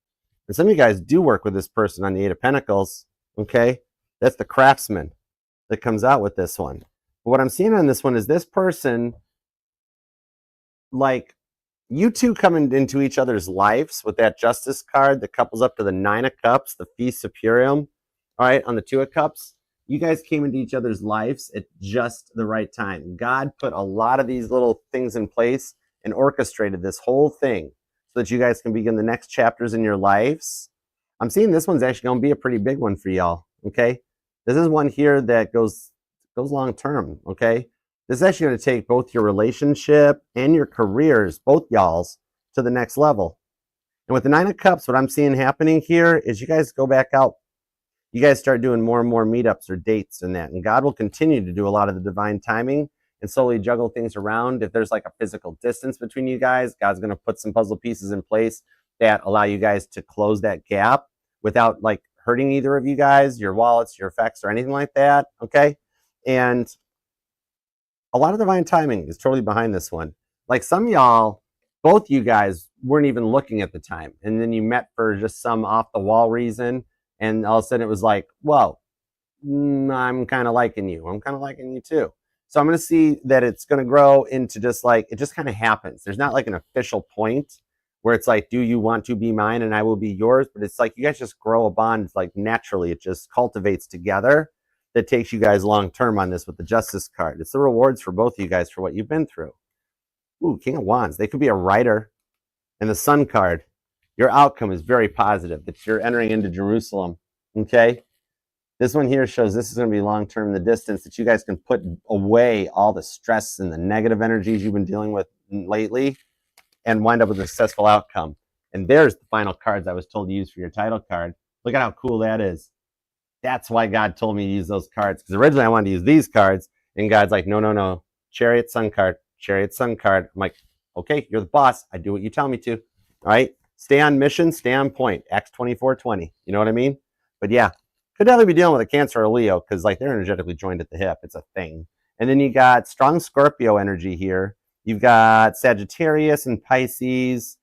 And some of you guys do work with this person on the Eight of Pentacles. Okay. That's the craftsman that comes out with this one. But what I'm seeing on this one is this person, like, you two coming into each other's lives with that Justice card that couples up to the Nine of Cups, the Fee Superium, all right, on the Two of Cups. You guys came into each other's lives at just the right time. God put a lot of these little things in place and orchestrated this whole thing so that you guys can begin the next chapters in your lives. I'm seeing this one's actually going to be a pretty big one for y'all, okay? This is one here that goes long term, okay? This is actually going to take both your relationship and your careers, both y'all's, to the next level. And with the Nine of Cups, what I'm seeing happening here is you guys go back out. you guys start doing more and more meetups or dates and that. And God will continue to do a lot of the divine timing and slowly juggle things around. If there's like a physical distance between you guys, God's going to put some puzzle pieces in place that allow you guys to close that gap without like hurting either of you guys, your wallets, your effects, or anything like that. Okay. And a lot of divine timing is totally behind this one. Like some of y'all, both you guys weren't even looking at the time. And then you met for just some off the wall reason. And all of a sudden it was like, whoa, I'm kind of liking you. I'm kind of liking you too. So I'm going to see that it's going to grow into just like, it just kind of happens. There's not like an official point where it's like, do you want to be mine and I will be yours? But it's like, you guys just grow a bond. It's like naturally, it just cultivates together. That takes you guys long term on this with the Justice card. It's the rewards for both of you guys for what you've been through. Ooh, King of Wands. They could be a writer. And the Sun card. Your outcome is very positive, that you're entering into Jerusalem. Okay? This one here shows this is going to be long term in the distance, that you guys can put away all the stress and the negative energies you've been dealing with lately and wind up with a successful outcome. And there's the final cards I was told to use for your title card. Look at how cool that is. That's why God told me to use those cards. Because originally I wanted to use these cards. And God's like, no, no, no. Chariot, Sun card. Chariot, Sun card. I'm like, okay, you're the boss. I do what you tell me to. All right? Stay on mission. Stay on point. Acts 24:20. You know what I mean? But yeah, could definitely be dealing with a Cancer or a Leo. Because like they're energetically joined at the hip. It's a thing. And then you got strong Scorpio energy here. You've got Sagittarius and Pisces.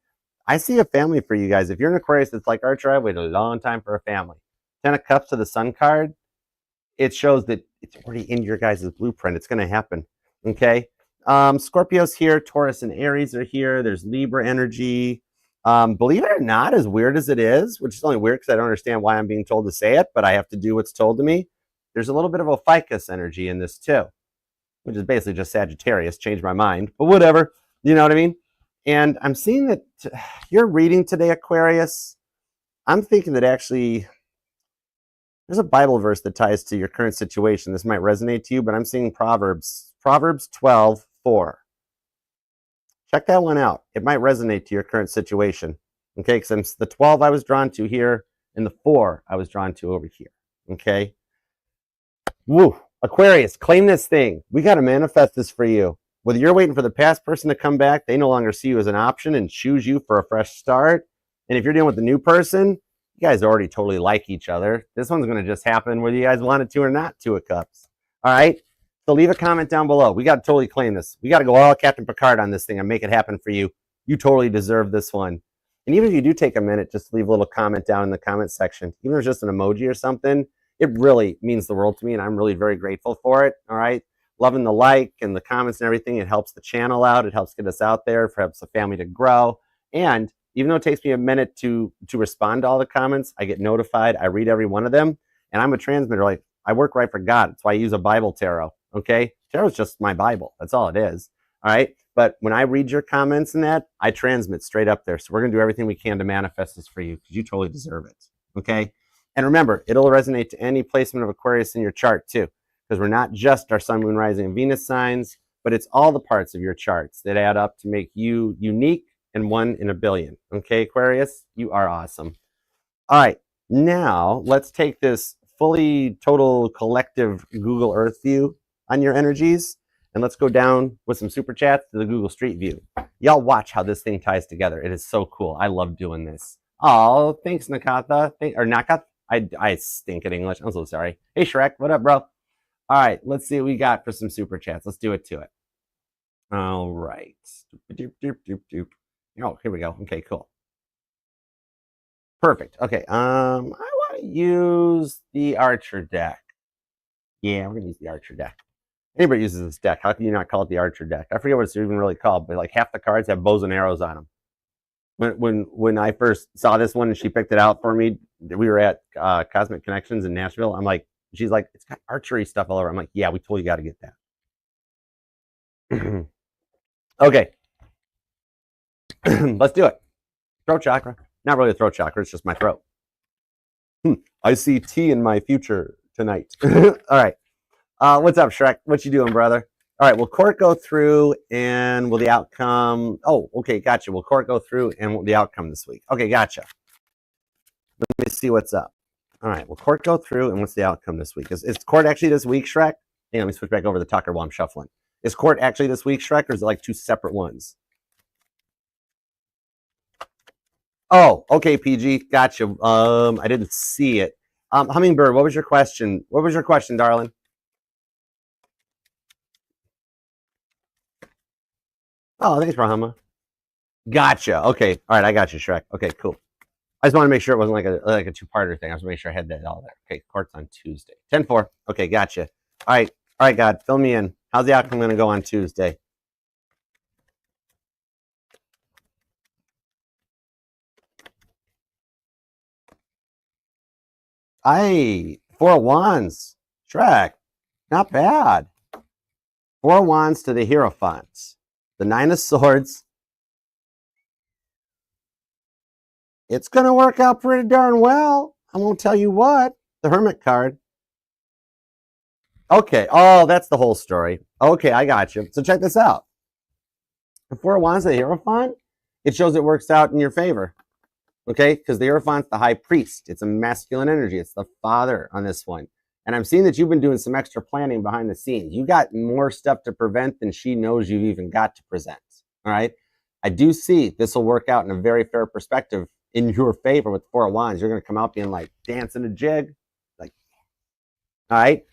I see a family for you guys. If you're an Aquarius, it's like Archer, I've waited a long time for a family. 10 of Cups to the Sun card, it shows that it's already in your guys' blueprint. It's going to happen. Okay? Scorpio's here. Taurus and Aries are here. There's Libra energy. Believe it or not, as weird as it is, which is only weird because I don't understand why I'm being told to say it, but I have to do what's told to me. There's a little bit of a ficus energy in this too, which is basically just Sagittarius. Changed my mind, but whatever. You know what I mean? And I'm seeing that you're reading today, Aquarius. I'm thinking that actually there's a Bible verse that ties to your current situation. This might resonate to you, but I'm seeing Proverbs 12:4. Check that one out. It might resonate to your current situation. Okay, because the 12 I was drawn to here, and the 4 I was drawn to over here. Okay? Woo! Aquarius, claim this thing. We got to manifest this for you. Whether you're waiting for the past person to come back, they no longer see you as an option and choose you for a fresh start. And if you're dealing with the new person, you guys already totally like each other. This one's going to just happen whether you guys want it to or not. 2 of Cups. All right? So leave a comment down below. We got to totally claim this. We got to go all Captain Picard on this thing and make it happen for you. You totally deserve this one. And even if you do take a minute, just leave a little comment down in the comment section. Even if it's just an emoji or something, it really means the world to me, and I'm really very grateful for it. All right? Loving the like and the comments and everything. It helps the channel out. It helps get us out there. It helps the family to grow. And even though it takes me a minute to respond to all the comments, I get notified. I read every one of them. And I'm a transmitter. Like, I work right for God. That's why I use a Bible tarot. Okay? Tarot is just my Bible. That's all it is. All right? But when I read your comments and that, I transmit straight up there. So we're going to do everything we can to manifest this for you because you totally deserve it. Okay? And remember, it'll resonate to any placement of Aquarius in your chart too. Because we're not just our Sun, Moon, Rising, and Venus signs, but it's all the parts of your charts that add up to make you unique and 1 in a billion. Okay, Aquarius? You are awesome. All right. Now, let's take this fully total collective Google Earth view on your energies, and let's go down with some super chats to the Google Street View. Y'all watch how this thing ties together. It is so cool. I love doing this. Oh, thanks, Nakatha. Nakath. I stink at English. I'm so sorry. Hey, Shrek. What up, bro? All right. Let's see what we got for some super chats. Let's do it to it. All right. Oh, here we go. Okay, cool. Perfect. Okay. I want to use the Archer deck. Yeah, we're going to use the Archer deck. Anybody uses this deck. How can you not call it the Archer deck? I forget what it's even really called, but like half the cards have bows and arrows on them. When I first saw this one and she picked it out for me, we were at Cosmic Connections in Nashville. I'm like, she's like, it's got archery stuff all over. I'm like, yeah, we totally got to get that. Okay. Let's do it. Throat chakra. Not really a throat chakra. It's just my throat. I see tea in my future tonight. All right. What's up, Shrek? What you doing, brother? All right. Will court go through and will the outcome... Oh, okay. Gotcha. Will court go through and will the outcome this week? Okay. Gotcha. Let me see what's up. All right, will court go through, and what's the outcome this week? Is court actually this week, Shrek? Hang on, let me switch back over to the Tucker while I'm shuffling. Is court actually this week, Shrek, or is it like two separate ones? Oh, okay, PG, gotcha. I didn't see it. Hummingbird, what was your question? What was your question, darling? Oh, thanks, Rahama. Gotcha. Okay, all right, I got you, Shrek. Okay, cool. I just want to make sure it wasn't like a two-parter thing. I just want to make sure I had that all there. Okay, court's on Tuesday. 10-4. Okay, gotcha. All right, God, fill me in. How's the outcome going to go on Tuesday? Four of Wands. Shrek, not bad. Four of Wands to the Hierophant. The Nine of Swords. It's going to work out pretty darn well. I won't tell you what. The Hermit card. Okay. Oh, that's the whole story. Okay, I got you. So check this out. The Four of Wands, the Hierophant, it shows it works out in your favor. Okay? Because the Hierophant's the high priest. It's a masculine energy. It's the father on this one. And I'm seeing that you've been doing some extra planning behind the scenes. You got more stuff to prevent than she knows you've even got to present. All right? I do see this will work out in a very fair perspective in your favor with the Four of Wands. You're going to come out being like dancing a jig. Like, all right?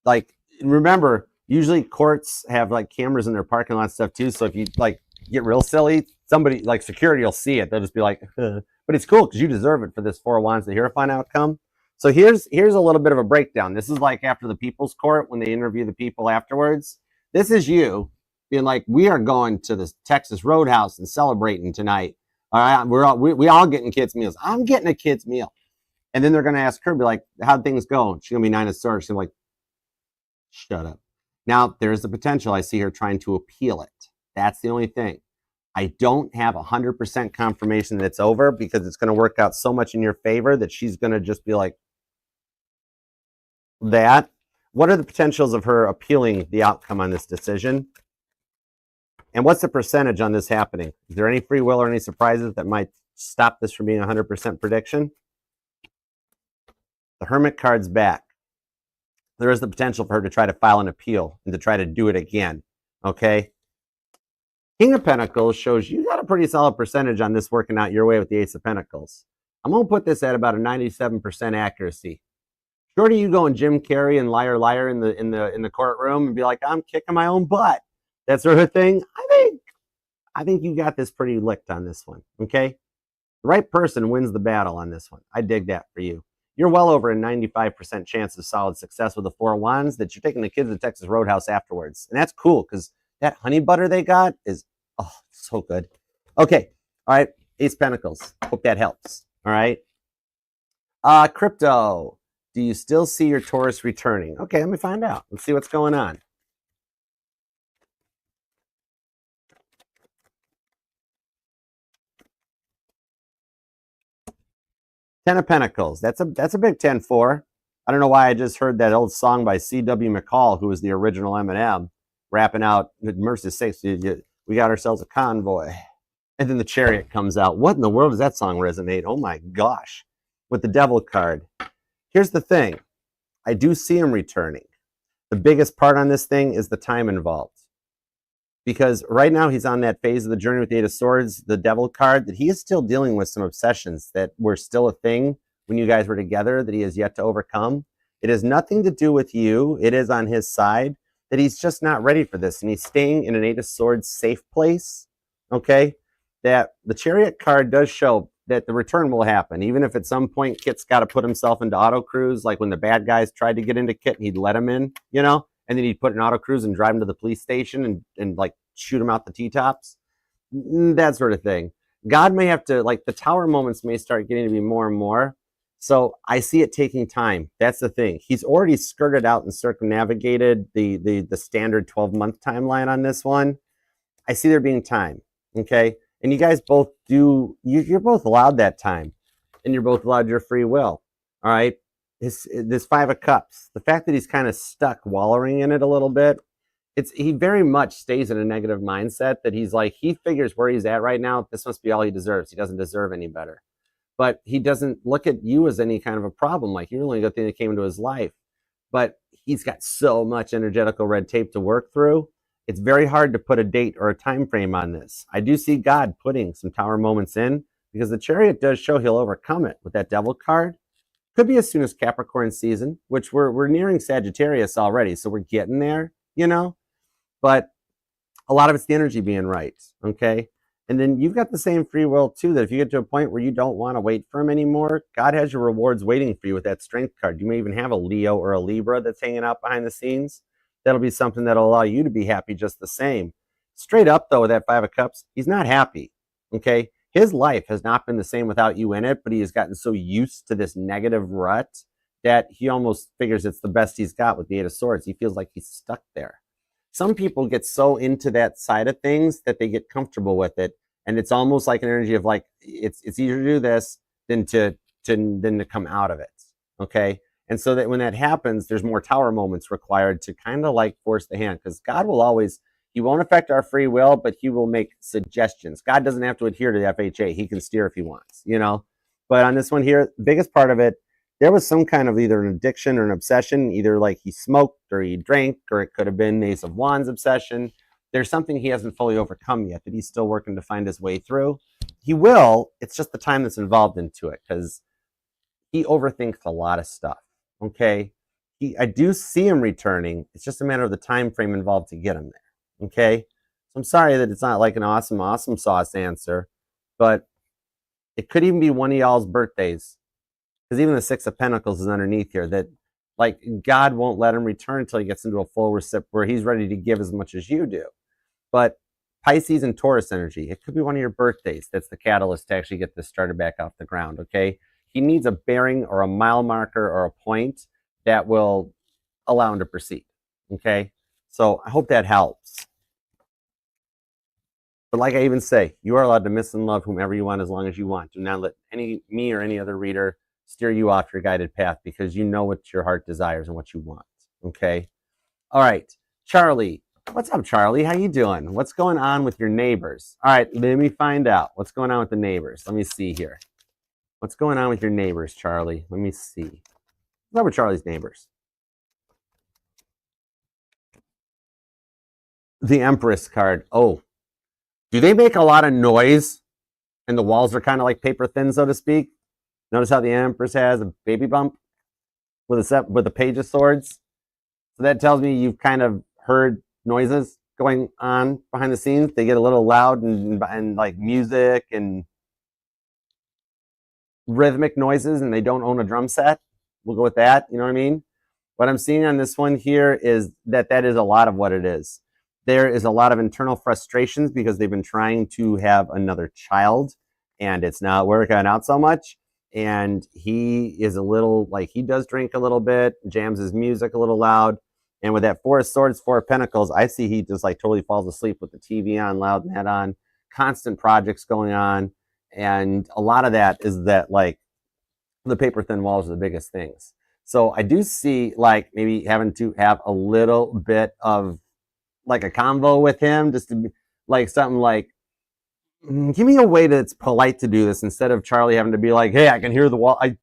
Like, remember, usually courts have like cameras in their parking lot stuff too. So if you like get real silly, somebody like security will see it. They'll just be like, but it's cool because you deserve it for this Four of Wands, the Hierophant outcome. So here's a little bit of a breakdown. This is like after the People's Court when they interview the people afterwards. This is you being like, we are going to the Texas Roadhouse and celebrating tonight. All right, we all getting kids meals. I'm getting a kid's meal, and then they're gonna ask her, be like, how'd things go? She's gonna be Nine of Swords. She's like, shut up. Now there's the potential. I see her trying to appeal it. That's the only thing. I don't have 100% confirmation that it's over because it's going to work out so much in your favor that she's going to just be like, that. What are the potentials of her appealing the outcome on this decision? And what's the percentage on this happening? Is there any free will or any surprises that might stop this from being 100% prediction? The Hermit card's back. There is the potential for her to try to file an appeal and to try to do it again. Okay? King of Pentacles shows you got a pretty solid percentage on this working out your way with the Ace of Pentacles. I'm going to put this at about a 97% accuracy. Short of you going Jim Carrey and liar liar in the courtroom and be like, I'm kicking my own butt, that sort of thing. I think you got this pretty licked on this one. Okay, the right person wins the battle on this one. I dig that for you. You're well over a 95% chance of solid success with the Four of Wands. That you're taking the kids to the Texas Roadhouse afterwards, and that's cool because that honey butter they got is so good. Okay, all right, Ace Pentacles. Hope that helps. All right, crypto. Do you still see your Taurus returning? Okay, let me find out. Let's see what's going on. Ten of Pentacles. That's a big 10-4. I don't know why I just heard that old song by C.W. McCall, who was the original Eminem, rapping out, mercy sakes, we got ourselves a convoy. And then the Chariot comes out. What in the world does that song resonate? Oh my gosh. With the Devil card. Here's the thing. I do see him returning. The biggest part on this thing is the time involved. Because right now he's on that phase of the journey with the Eight of Swords, the Devil card, that he is still dealing with some obsessions that were still a thing when you guys were together that he has yet to overcome. It has nothing to do with you. It is on his side that he's just not ready for this. And he's staying in an Eight of Swords safe place. Okay? That the Chariot card does show that the return will happen. Even if at some point Kit's got to put himself into auto cruise, like when the bad guys tried to get into Kit and he'd let him in, you know, and then he'd put an auto cruise and drive him to the police station and like shoot him out the T-tops, that sort of thing. God may have to, like, the tower moments may start getting to be more and more. So I see it taking time. That's the thing. He's already skirted out and circumnavigated the standard 12-month timeline on this one. I see there being time. Okay. And you guys both you're both allowed that time, and you're both allowed your free will. All right. This Five of Cups, the fact that he's kind of stuck wallowing in it a little bit, he very much stays in a negative mindset that he's like, he figures where he's at right now, this must be all he deserves. He doesn't deserve any better. but he doesn't look at you as any kind of a problem. Like, you're the only good thing that came into his life. But he's got so much energetical red tape to work through. It's very hard to put a date or a time frame on this. I do see God putting some Tower moments in, because the Chariot does show he'll overcome it with that Devil card. Could be as soon as Capricorn season, which we're nearing Sagittarius already, so we're getting there, But a lot of it's the energy being right, okay? And then you've got the same free will too, that if you get to a point where you don't want to wait for him anymore, God has your rewards waiting for you with that Strength card. You may even have a Leo or a Libra that's hanging out behind the scenes. That'll be something that'll allow you to be happy just the same. Straight up though, with that Five of Cups, he's not happy, okay? His life has not been the same without you in it, but he has gotten so used to this negative rut that he almost figures it's the best he's got with the Eight of Swords. He feels like he's stuck there. Some people get so into that side of things that they get comfortable with it, and it's almost like an energy of like, it's easier to do this than to come out of it, okay? And so that when that happens, there's more Tower moments required to kind of like force the hand, because God will always, he won't affect our free will, but he will make suggestions. God doesn't have to adhere to the FHA. He can steer if he wants, But on this one here, the biggest part of it, there was some kind of either an addiction or an obsession, either like he smoked or he drank, or it could have been Ace of Wands obsession. There's something he hasn't fully overcome yet that he's still working to find his way through. He will. It's just the time that's involved into it, because he overthinks a lot of stuff, okay? I do see him returning. It's just a matter of the time frame involved to get him there, okay? So I'm sorry that it's not like an awesome sauce answer, but it could even be one of y'all's birthdays. Because even the Six of Pentacles is underneath here, that like God won't let him return until he gets into a full recip where he's ready to give as much as you do. But Pisces and Taurus energy, it could be one of your birthdays that's the catalyst to actually get this started back off the ground, okay? He needs a bearing or a mile marker or a point that will allow him to proceed, okay? So I hope that helps. But like I even say, you are allowed to miss and love whomever you want as long as you want. Do not let me or any other reader steer you off your guided path, because you know what your heart desires and what you want, okay? All right, Charlie. What's up, Charlie? How you doing? What's going on with your neighbors? All right, let me find out. What's going on with the neighbors? Let me see here. What's going on with your neighbors, Charlie? Let me see. What's up with Charlie's neighbors? The Empress card. Oh, do they make a lot of noise and the walls are kind of like paper thin, so to speak? Notice how the Empress has a baby bump with the Page of Swords. So that tells me you've kind of heard noises going on behind the scenes. They get a little loud and like music and rhythmic noises, and they don't own a drum set. We'll go with that. You know what I mean? What I'm seeing on this one here is that is a lot of what it is. There is a lot of internal frustrations because they've been trying to have another child and it's not working out so much. And he is a little, like, he does drink a little bit, jams his music a little loud. And with that Four of Swords, Four of Pentacles, I see he just like totally falls asleep with the TV on, loud and that on, constant projects going on. And a lot of that is that like the paper thin walls are the biggest things. So I do see like maybe having to have a little bit of like a convo with him, just to be like something like, give me a way that's polite to do this, instead of Charlie having to be like, hey, I can hear the wall. Like,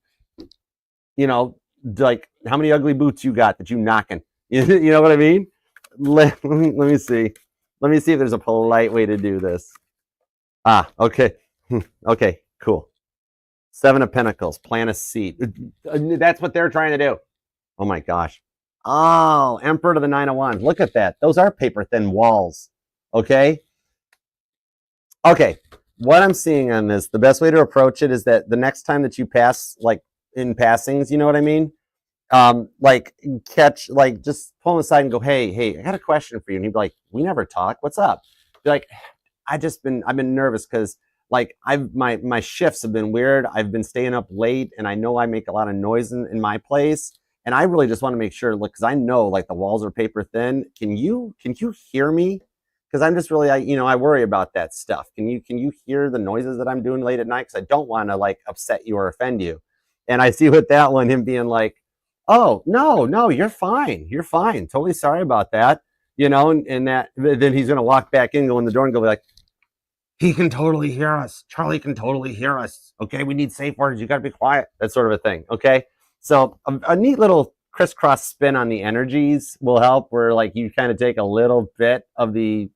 how many ugly boots you got that you knocking? You know what I mean? Let me see. Let me see if there's a polite way to do this. Ah, okay. Okay, cool. Seven of Pentacles, plant a seed. That's what they're trying to do. Oh my gosh. Oh, Emperor to the Nine of Wands. Look at that. Those are paper thin walls. Okay? Okay. What I'm seeing on this, the best way to approach it is that the next time that you pass, like in passings, you know what I mean? Like catch, like just pull him aside and go, hey, I got a question for you. And he'd be like, we never talk. What's up? Be like, I've been nervous because like my shifts have been weird. I've been staying up late and I know I make a lot of noise in my place. And I really just want to make sure, look, because I know like the walls are paper thin. Can you hear me? Because I'm just really, I worry about that stuff. Can you hear the noises that I'm doing late at night? Because I don't want to like upset you or offend you. And I see with that one, him being like, oh, no, you're fine. You're fine. Totally sorry about that. And that, then he's going to walk back in, go in the door and go like, he can totally hear us. Charlie can totally hear us. Okay, we need safe words. You got to be quiet. That sort of a thing. Okay, so a neat little crisscross spin on the energies will help. Where like you kind of take a little bit of the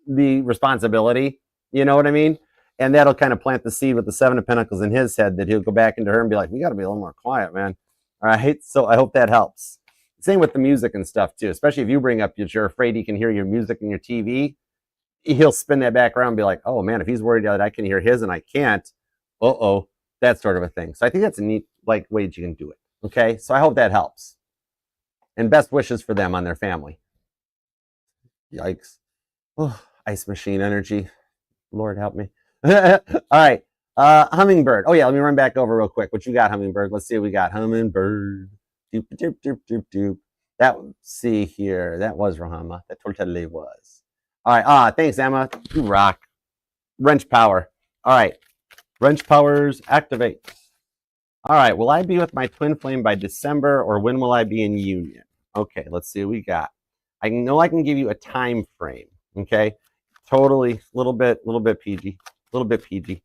responsibility. You know what I mean? And that'll kind of plant the seed with the Seven of Pentacles in his head that he'll go back into her and be like, we got to be a little more quiet, man. All right. So I hope that helps. Same with the music and stuff too, especially if you bring up that you're afraid he can hear your music in your TV. He'll spin that back around and be like, oh man, if he's worried that I can hear his and I can't, that sort of a thing. So I think that's a neat like way that you can do it. Okay. So I hope that helps. And best wishes for them on their family. Yikes. Oh, ice machine energy. Lord help me. All right. Hummingbird. Oh yeah, let me run back over real quick. What you got, Hummingbird? Let's see what we got. Hummingbird. Doop, doop, doop, doop, doop. That, see here. That was Rahama. That totally was. All right. Thanks, Emma. You rock. Wrench power. All right. Wrench powers activate. All right. Will I be with my twin flame by December, or when will I be in union? Okay. Let's see what we got. I know I can give you a time frame. Okay. Totally. Little bit PG. Little bit PG.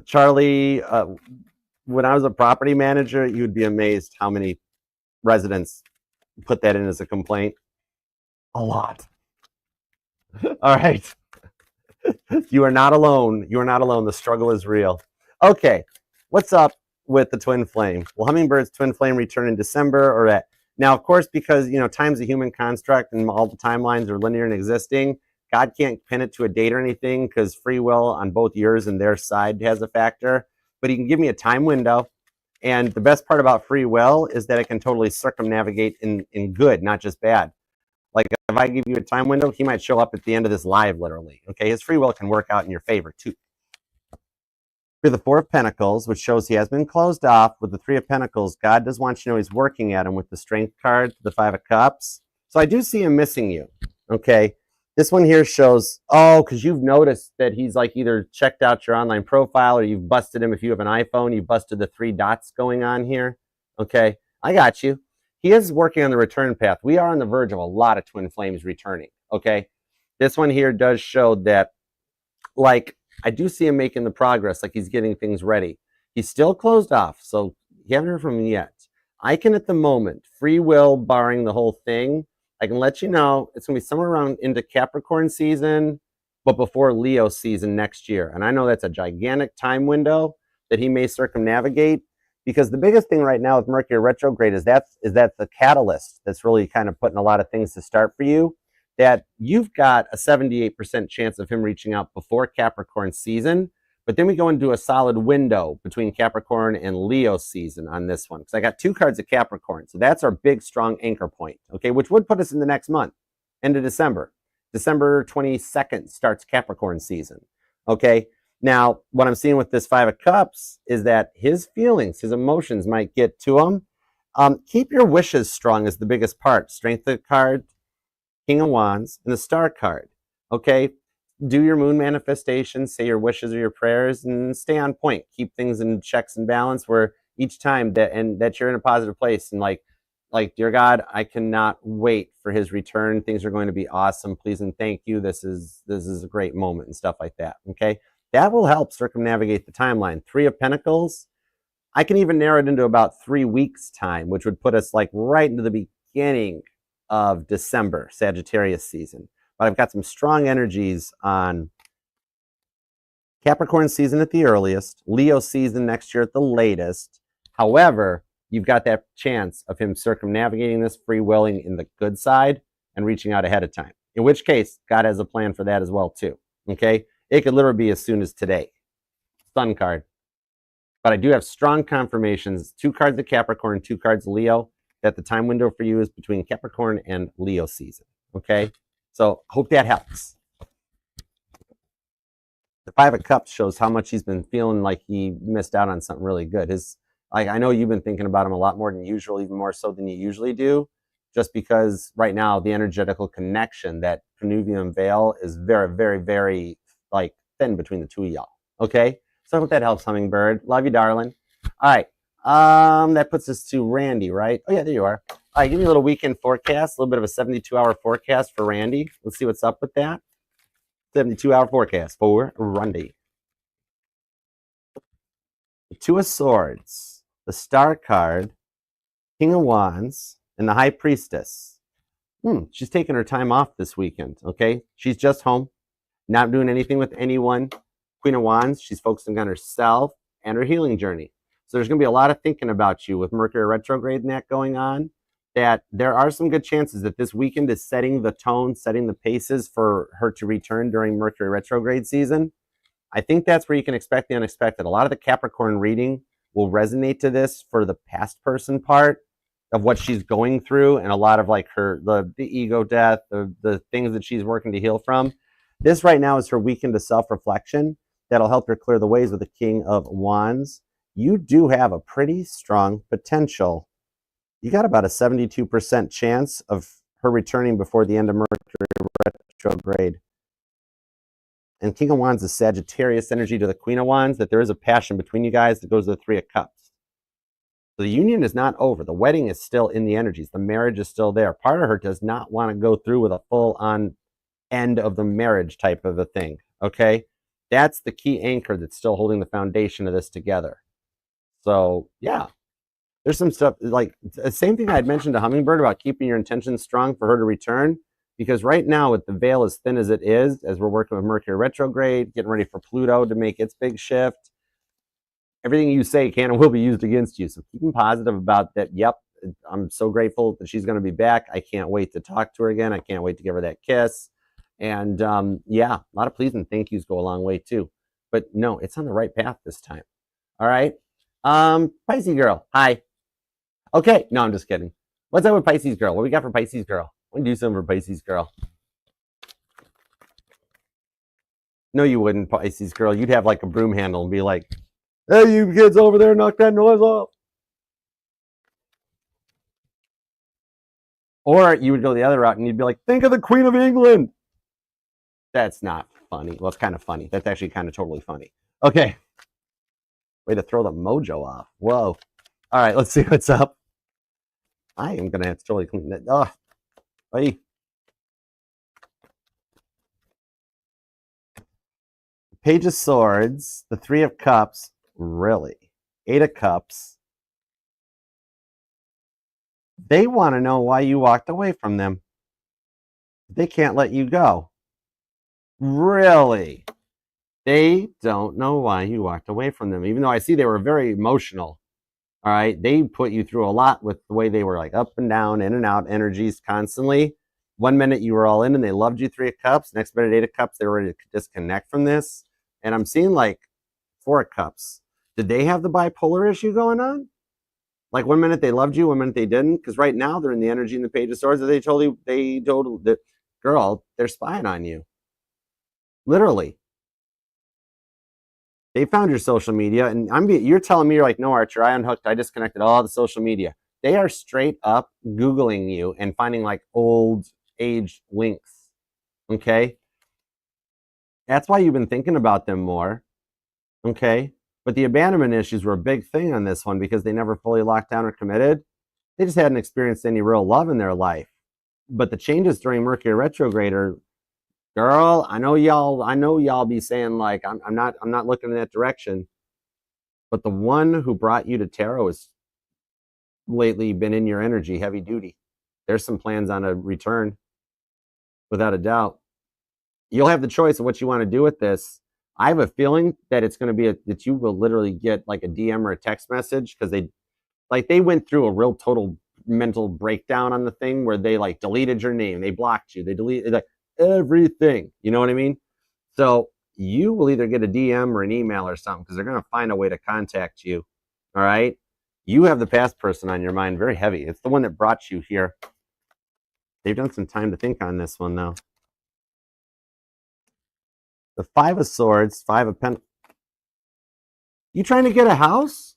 Charlie, when I was a property manager, you'd be amazed how many residents put that in as a complaint. A lot. All right. You are not alone. You are not alone. The struggle is real. Okay. What's up with the twin flame? Will Hummingbird's twin flame return in December or at? Now, of course, because, time's a human construct and all the timelines are linear and existing, God can't pin it to a date or anything because free will on both yours and their side has a factor. But he can give me a time window. And the best part about free will is that it can totally circumnavigate in good, not just bad. Like if I give you a time window, he might show up at the end of this live, literally. Okay, his free will can work out in your favor too. For the Four of Pentacles, which shows he has been closed off, with the Three of Pentacles, God does want you to know he's working at him with the Strength card, the Five of Cups. So I do see him missing you. Okay, this one here shows, because you've noticed that he's like either checked out your online profile or you've busted him. If you have an iPhone, you've busted the three dots going on here. Okay, I got you. He is working on the return path. We are on the verge of a lot of twin flames returning. Okay, this one here does show that, like, I do see him making the progress, like he's getting things ready. He's still closed off, so you haven't heard from him yet. I can, at the moment, free will barring the whole thing, I can let you know it's going to be somewhere around into Capricorn season, but before Leo season next year. And I know that's a gigantic time window that he may circumnavigate, because the biggest thing right now with Mercury retrograde is that's the catalyst that's really kind of putting a lot of things to start for you. That you've got a 78% chance of him reaching out before Capricorn season, but then we go into a solid window between Capricorn and Leo season on this one, because I got two cards of Capricorn. So that's our big, strong anchor point, okay, which would put us in the next month, end of December. December 22nd starts Capricorn season, okay? Now, what I'm seeing with this Five of Cups is that his feelings, his emotions might get to him. Keep your wishes strong is the biggest part. Strength of the card, King of Wands, and the Star card. Okay, do your moon manifestations, say your wishes or your prayers, and stay on point. Keep things in checks and balance where each time that you're in a positive place and like, dear God, I cannot wait for his return. Things are going to be awesome. Please and thank you. This is a great moment and stuff like that. Okay, that will help circumnavigate the timeline. Three of Pentacles, I can even narrow it into about 3 weeks time, which would put us like right into the beginning of December, Sagittarius season. But I've got some strong energies on Capricorn season at the earliest, Leo season next year at the latest. However, you've got that chance of him circumnavigating this, free willing in the good side and reaching out ahead of time. In which case, God has a plan for that as well too. Okay, it could literally be as soon as today. Sun card. But I do have strong confirmations, 2 cards of Capricorn, 2 cards of Leo, that the time window for you is between Capricorn and Leo season. Okay, so hope that helps. The Five of Cups shows how much he's been feeling like he missed out on something really good. I know you've been thinking about him a lot more than usual, even more so than you usually do, just because right now the energetical connection, that connubium veil, is very, very, very thin between the two of y'all. Okay, so I hope that helps, Hummingbird. Love you, darling. All right. That puts us to Randy, right? Oh, yeah, there you are. All right, give me a little weekend forecast, a little bit of a 72-hour forecast for Randy. Let's see what's up with that. 72-hour forecast for Randy. The Two of Swords, the Star card, King of Wands, and the High Priestess. She's taking her time off this weekend, okay? She's just home, not doing anything with anyone. Queen of Wands, she's focusing on herself and her healing journey. So there's going to be a lot of thinking about you with Mercury retrograde and that going on, that there are some good chances that this weekend is setting the tone, setting the paces for her to return during Mercury retrograde season. I think that's where you can expect the unexpected. A lot of the Capricorn reading will resonate to this for the past person part of what she's going through, and a lot of like the ego death, the things that she's working to heal from. This right now is her weekend of self-reflection that'll help her clear the ways with the King of Wands. You do have a pretty strong potential. You got about a 72% chance of her returning before the end of Mercury retrograde. And King of Wands is Sagittarius energy to the Queen of Wands, that there is a passion between you guys that goes to the Three of Cups. So the union is not over. The wedding is still in the energies. The marriage is still there. Part of her does not want to go through with a full-on end of the marriage type of a thing, okay? That's the key anchor that's still holding the foundation of this together. So, yeah. There's some stuff, like the same thing I had mentioned to Hummingbird about keeping your intentions strong for her to return. Because right now, with the veil as thin as it is, as we're working with Mercury retrograde, getting ready for Pluto to make its big shift, everything you say can and will be used against you. So keeping positive about that. Yep, I'm so grateful that she's going to be back. I can't wait to talk to her again. I can't wait to give her that kiss. And yeah, a lot of please and thank yous go a long way too. But no, it's on the right path this time. All right. Pisces girl, hi. Okay, no, I'm just kidding. What's up with Pisces girl? What we got for Pisces girl? I'm going to do something for Pisces girl. No, you wouldn't, Pisces girl. You'd have like a broom handle and be like, hey, you kids over there, knock that noise off. Or you would go the other route and you'd be like, think of the Queen of England. That's not funny. Well, it's kind of funny. That's actually kind of totally funny. Okay. Way to throw the mojo off. Whoa. All right, let's see what's up. I am going to have to totally clean that. Oh, hey. Page of Swords, the Three of Cups, really? Eight of Cups. They want to know why you walked away from them. They can't let you go. Really? They don't know why you walked away from them, even though I see they were very emotional. All right, they put you through a lot with the way they were like up and down, in and out energies constantly. One minute you were all in and they loved you, Three of Cups. Next minute, Eight of Cups, they were ready to disconnect from this. And I'm seeing like Four of Cups. Did they have the bipolar issue going on? Like one minute they loved you, one minute they didn't? Because right now they're in the energy in the Page of Swords that they told the girl, they're spying on you. Literally. They found your social media, and you're telling me, you're like, no, Archer, I unhooked, I disconnected all the social media. They are straight up Googling you and finding like old age links, okay? That's why you've been thinking about them more, okay? But the abandonment issues were a big thing on this one because they never fully locked down or committed. They just hadn't experienced any real love in their life. But the changes during Mercury retrograde are, girl, I know y'all be saying like, I'm not looking in that direction. But the one who brought you to tarot has lately been in your energy, heavy duty. There's some plans on a return, without a doubt. You'll have the choice of what you want to do with this. I have a feeling that it's going to be that you will literally get like a DM or a text message, because they went through a real total mental breakdown on the thing where they like deleted your name, they blocked you, they deleted like everything. You know what I mean? So you will either get a DM or an email or something, because they're going to find a way to contact you. All right? You have the past person on your mind very heavy. It's the one that brought you here. They've done some time to think on this one, though. The Five of Swords, Five of Pentacles. You trying to get a house?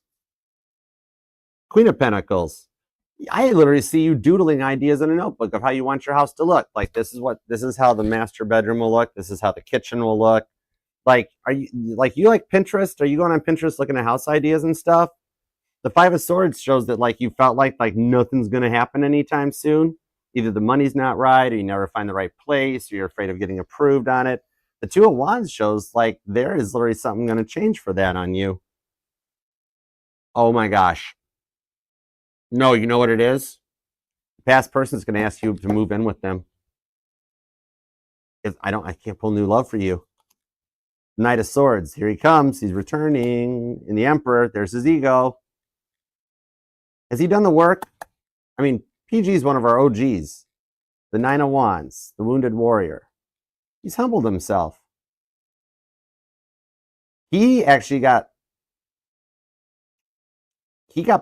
Queen of Pentacles. I literally see you doodling ideas in a notebook of how you want your house to look. Like, this is how the master bedroom will look. This is how the kitchen will look. Like, you like Pinterest? Are you going on Pinterest looking at house ideas and stuff? The Five of Swords shows that like you felt like nothing's going to happen anytime soon. Either the money's not right, or you never find the right place, or you're afraid of getting approved on it. The Two of Wands shows like there is literally something going to change for that on you. Oh my gosh. No, you know what it is? The past person's going to ask you to move in with them. I can't pull new love for you. Knight of Swords, here he comes. He's returning. In the Emperor, there's his ego. Has he done the work? I mean, PG is one of our OGs. The Nine of Wands, the Wounded Warrior. He's humbled himself. He actually got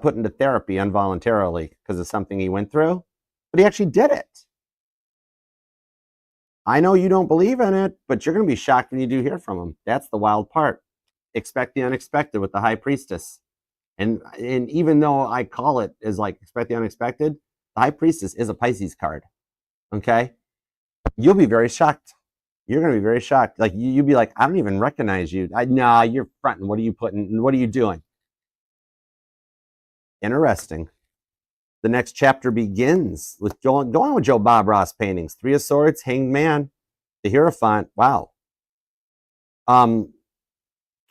put into therapy involuntarily because of something he went through, but he actually did it. I know you don't believe in it, but you're going to be shocked when you do hear from him. That's the wild part. Expect the unexpected with the High Priestess. And even though I call it as like expect the unexpected, the High Priestess is a Pisces card. Okay? You'll be very shocked. You're going to be very shocked. Like you'll be like, I don't even recognize you. Nah, you're fronting. What are you putting? What are you doing? Interesting. The next chapter begins with going on with Joe Bob Ross paintings. Three of Swords, Hanged Man, the Hierophant. Wow.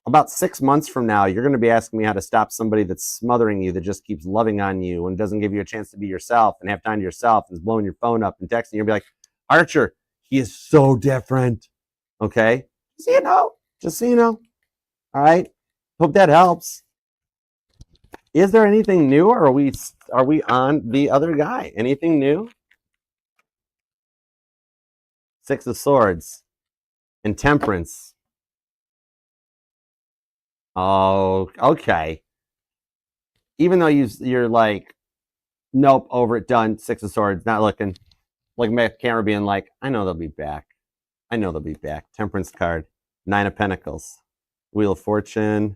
About 6 months from now, you're going to be asking me how to stop somebody that's smothering you, that just keeps loving on you and doesn't give you a chance to be yourself and have time to yourself and is blowing your phone up and texting. You'll be like, Archer, he is so different. Okay? Just so you know. Just so you know. All right? Hope that helps. Is there anything new, or are we on the other guy? Anything new? Six of Swords and Temperance. Oh, okay. Even though you're like, nope, over it, done. Six of Swords, not looking. Like my camera being like, I know they'll be back. I know they'll be back. Temperance card. Nine of Pentacles. Wheel of Fortune.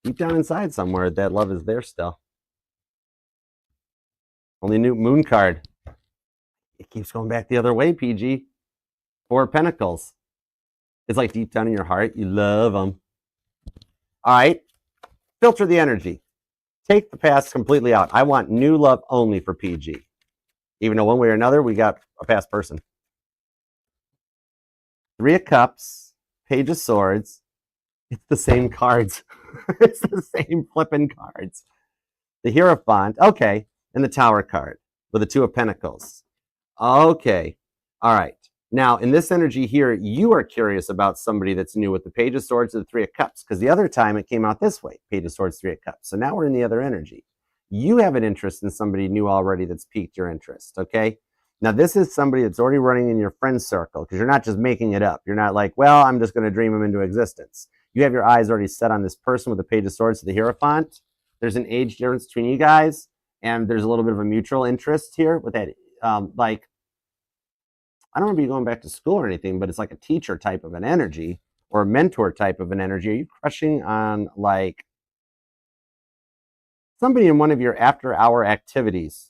Deep down inside somewhere, that love is there still. Only new Moon card. It keeps going back the other way, PG. Four of Pentacles. It's like deep down in your heart, you love them. All right. Filter the energy. Take the past completely out. I want new love only for PG. Even though one way or another, we got a past person. Three of Cups. Page of Swords. It's the same cards. It's the same flipping cards. The Hierophant, okay, and the Tower card with the Two of Pentacles. Okay, all right. Now, in this energy here, you are curious about somebody that's new with the Page of Swords and the Three of Cups, because the other time it came out this way, Page of Swords, Three of Cups. So now we're in the other energy. You have an interest in somebody new already that's piqued your interest, okay? Now, this is somebody that's already running in your friend circle, because you're not just making it up. You're not like, well, I'm just going to dream them into existence. You have your eyes already set on this person with the Page of Swords to the Hierophant. There's an age difference between you guys, and there's a little bit of a mutual interest here with that. Like, I don't want to be going back to school or anything, but it's like a teacher type of an energy or a mentor type of an energy. Are you crushing on like somebody in one of your after-hour activities?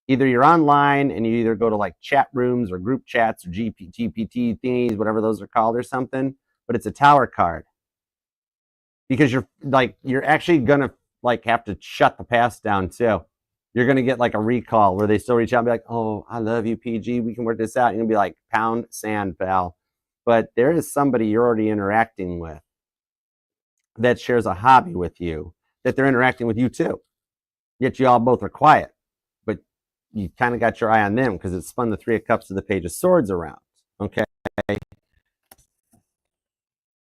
Either you're online and you either go to like chat rooms or group chats or GPT thingies, whatever those are called or something, but it's a Tower card. Because you're actually gonna like have to shut the past down too. You're gonna get like a recall where they still reach out and be like, "Oh, I love you, PG. We can work this out." You're gonna be like, "Pound sand, pal." But there is somebody you're already interacting with that shares a hobby with you, that they're interacting with you too. Yet you all both are quiet, but you kind of got your eye on them because it spun the Three of Cups to the Page of Swords around. Okay. How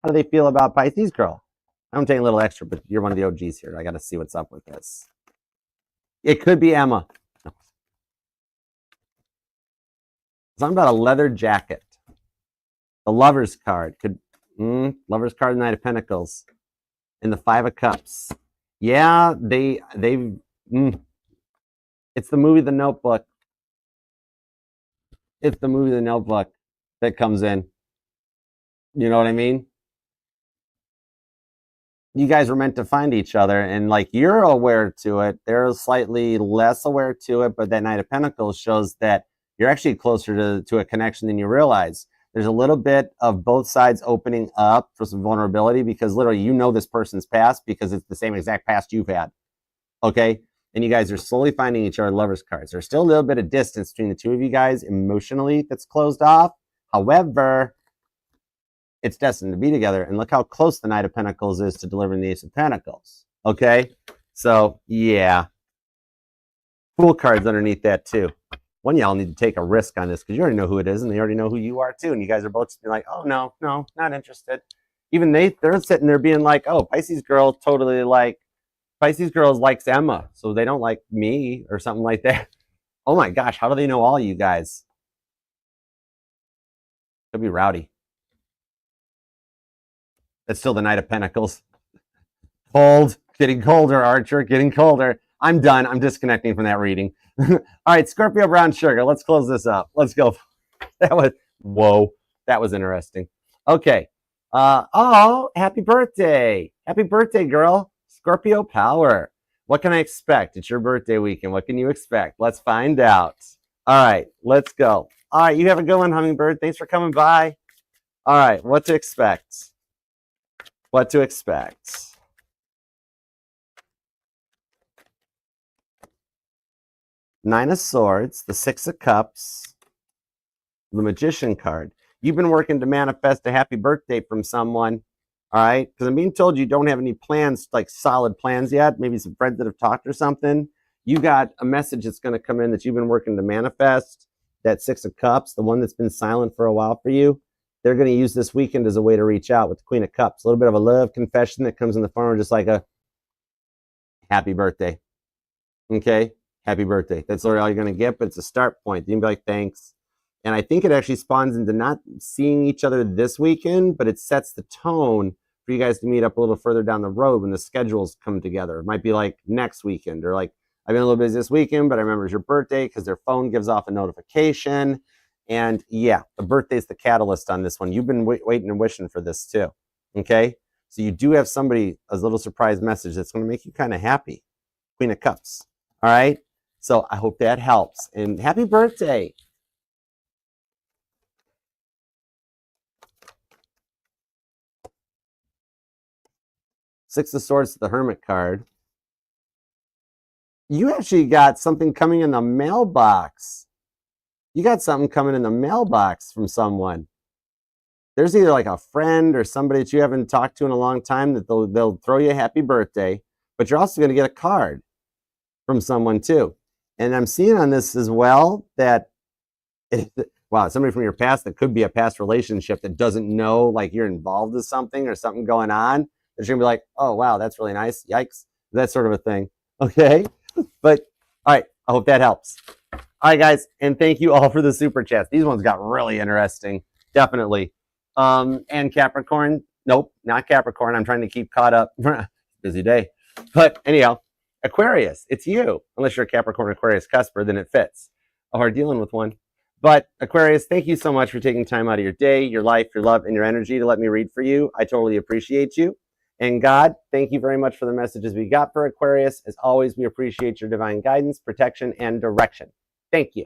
do they feel about Pisces girl? I'm taking a little extra, but you're one of the OGs here. I got to see what's up with this. It could be Emma. Something about a leather jacket. The Lover's card. Lover's card, Knight of Pentacles. And the Five of Cups. Yeah, it's the movie The Notebook. It's the movie The Notebook that comes in. You know what I mean? You guys were meant to find each other, and like you're aware to it, they're slightly less aware to it, but that Knight of Pentacles shows that you're actually closer to a connection than you realize. There's a little bit of both sides opening up for some vulnerability because literally you know this person's past because it's the same exact past you've had. Okay? And you guys are slowly finding each other lovers cards. There's still a little bit of distance between the two of you guys emotionally that's closed off. However, it's destined to be together. And look how close the Knight of Pentacles is to delivering the Ace of Pentacles. Okay? So, yeah. Fool cards underneath that, too. One of y'all need to take a risk on this because you already know who it is and they already know who you are, too. And you guys are both just being like, oh, no, not interested. Even they're sitting there being like, oh, Pisces girl totally like, Pisces girls likes Emma, so they don't like me or something like that. Oh, my gosh, how do they know all you guys? Could be rowdy. It's still the Knight of Pentacles. Cold. Getting colder, Archer. Getting colder. I'm done. I'm disconnecting from that reading. All right, Scorpio Brown Sugar. Let's close this up. Let's go. Whoa. That was interesting. Okay. Oh, happy birthday. Happy birthday, girl. Scorpio Power. What can I expect? It's your birthday weekend. What can you expect? Let's find out. All right, let's go. All right, you have a good one, Hummingbird. Thanks for coming by. All right, what to expect? What to expect? Nine of Swords, the Six of Cups, the Magician card. You've been working to manifest a happy birthday from someone, all right? Because I'm being told you don't have any plans, like solid plans yet, maybe some friends that have talked or something. You got a message that's going to come in that you've been working to manifest, that Six of Cups, the one that's been silent for a while for you. They're going to use this weekend as a way to reach out with the Queen of Cups. A little bit of a love confession that comes in the form of just like a happy birthday. Okay? Happy birthday. That's all you're going to get, but it's a start point. You can be like, thanks. And I think it actually spawns into not seeing each other this weekend, but it sets the tone for you guys to meet up a little further down the road when the schedules come together. It might be like next weekend or like, I've been a little busy this weekend, but I remember it's your birthday because their phone gives off a notification. And yeah, the birthday's the catalyst on this one. You've been waiting and wishing for this too. Okay? So you do have somebody, a little surprise message that's going to make you kind of happy. Queen of Cups. All right? So I hope that helps. And happy birthday. Six of Swords, the Hermit card. You actually got something coming in the mailbox. You got something coming in the mailbox from someone. There's either like a friend or somebody that you haven't talked to in a long time that they'll throw you a happy birthday, but you're also going to get a card from someone too. And I'm seeing on this as well that, wow, somebody from your past that could be a past relationship that doesn't know like you're involved with something or something going on. They're going to be like, oh, wow, that's really nice. Yikes. That sort of a thing. Okay. But all right, I hope that helps. All right, guys. And thank you all for the super chats. These ones got really interesting. Definitely. And Capricorn. Nope, not Capricorn. I'm trying to keep caught up. Busy day. But anyhow, Aquarius, it's you. Unless you're a Capricorn Aquarius cusper, then it fits. Or dealing with one. But Aquarius, thank you so much for taking time out of your day, your life, your love, and your energy to let me read for you. I totally appreciate you. And God, thank you very much for the messages we got for Aquarius. As always, we appreciate your divine guidance, protection, and direction. Thank you.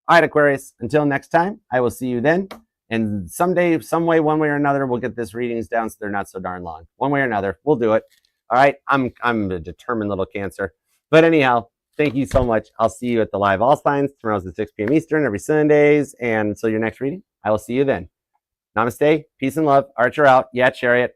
All right, Aquarius, until next time, I will see you then. And someday, some way, one way or another, we'll get this readings down so they're not so darn long. One way or another, we'll do it. All right, I'm a determined little Cancer. But anyhow, thank you so much. I'll see you at the live All Signs tomorrow's at 6 p.m. Eastern every Sundays. And until your next reading, I will see you then. Namaste, peace and love. Archer out. Yeah, Chariot.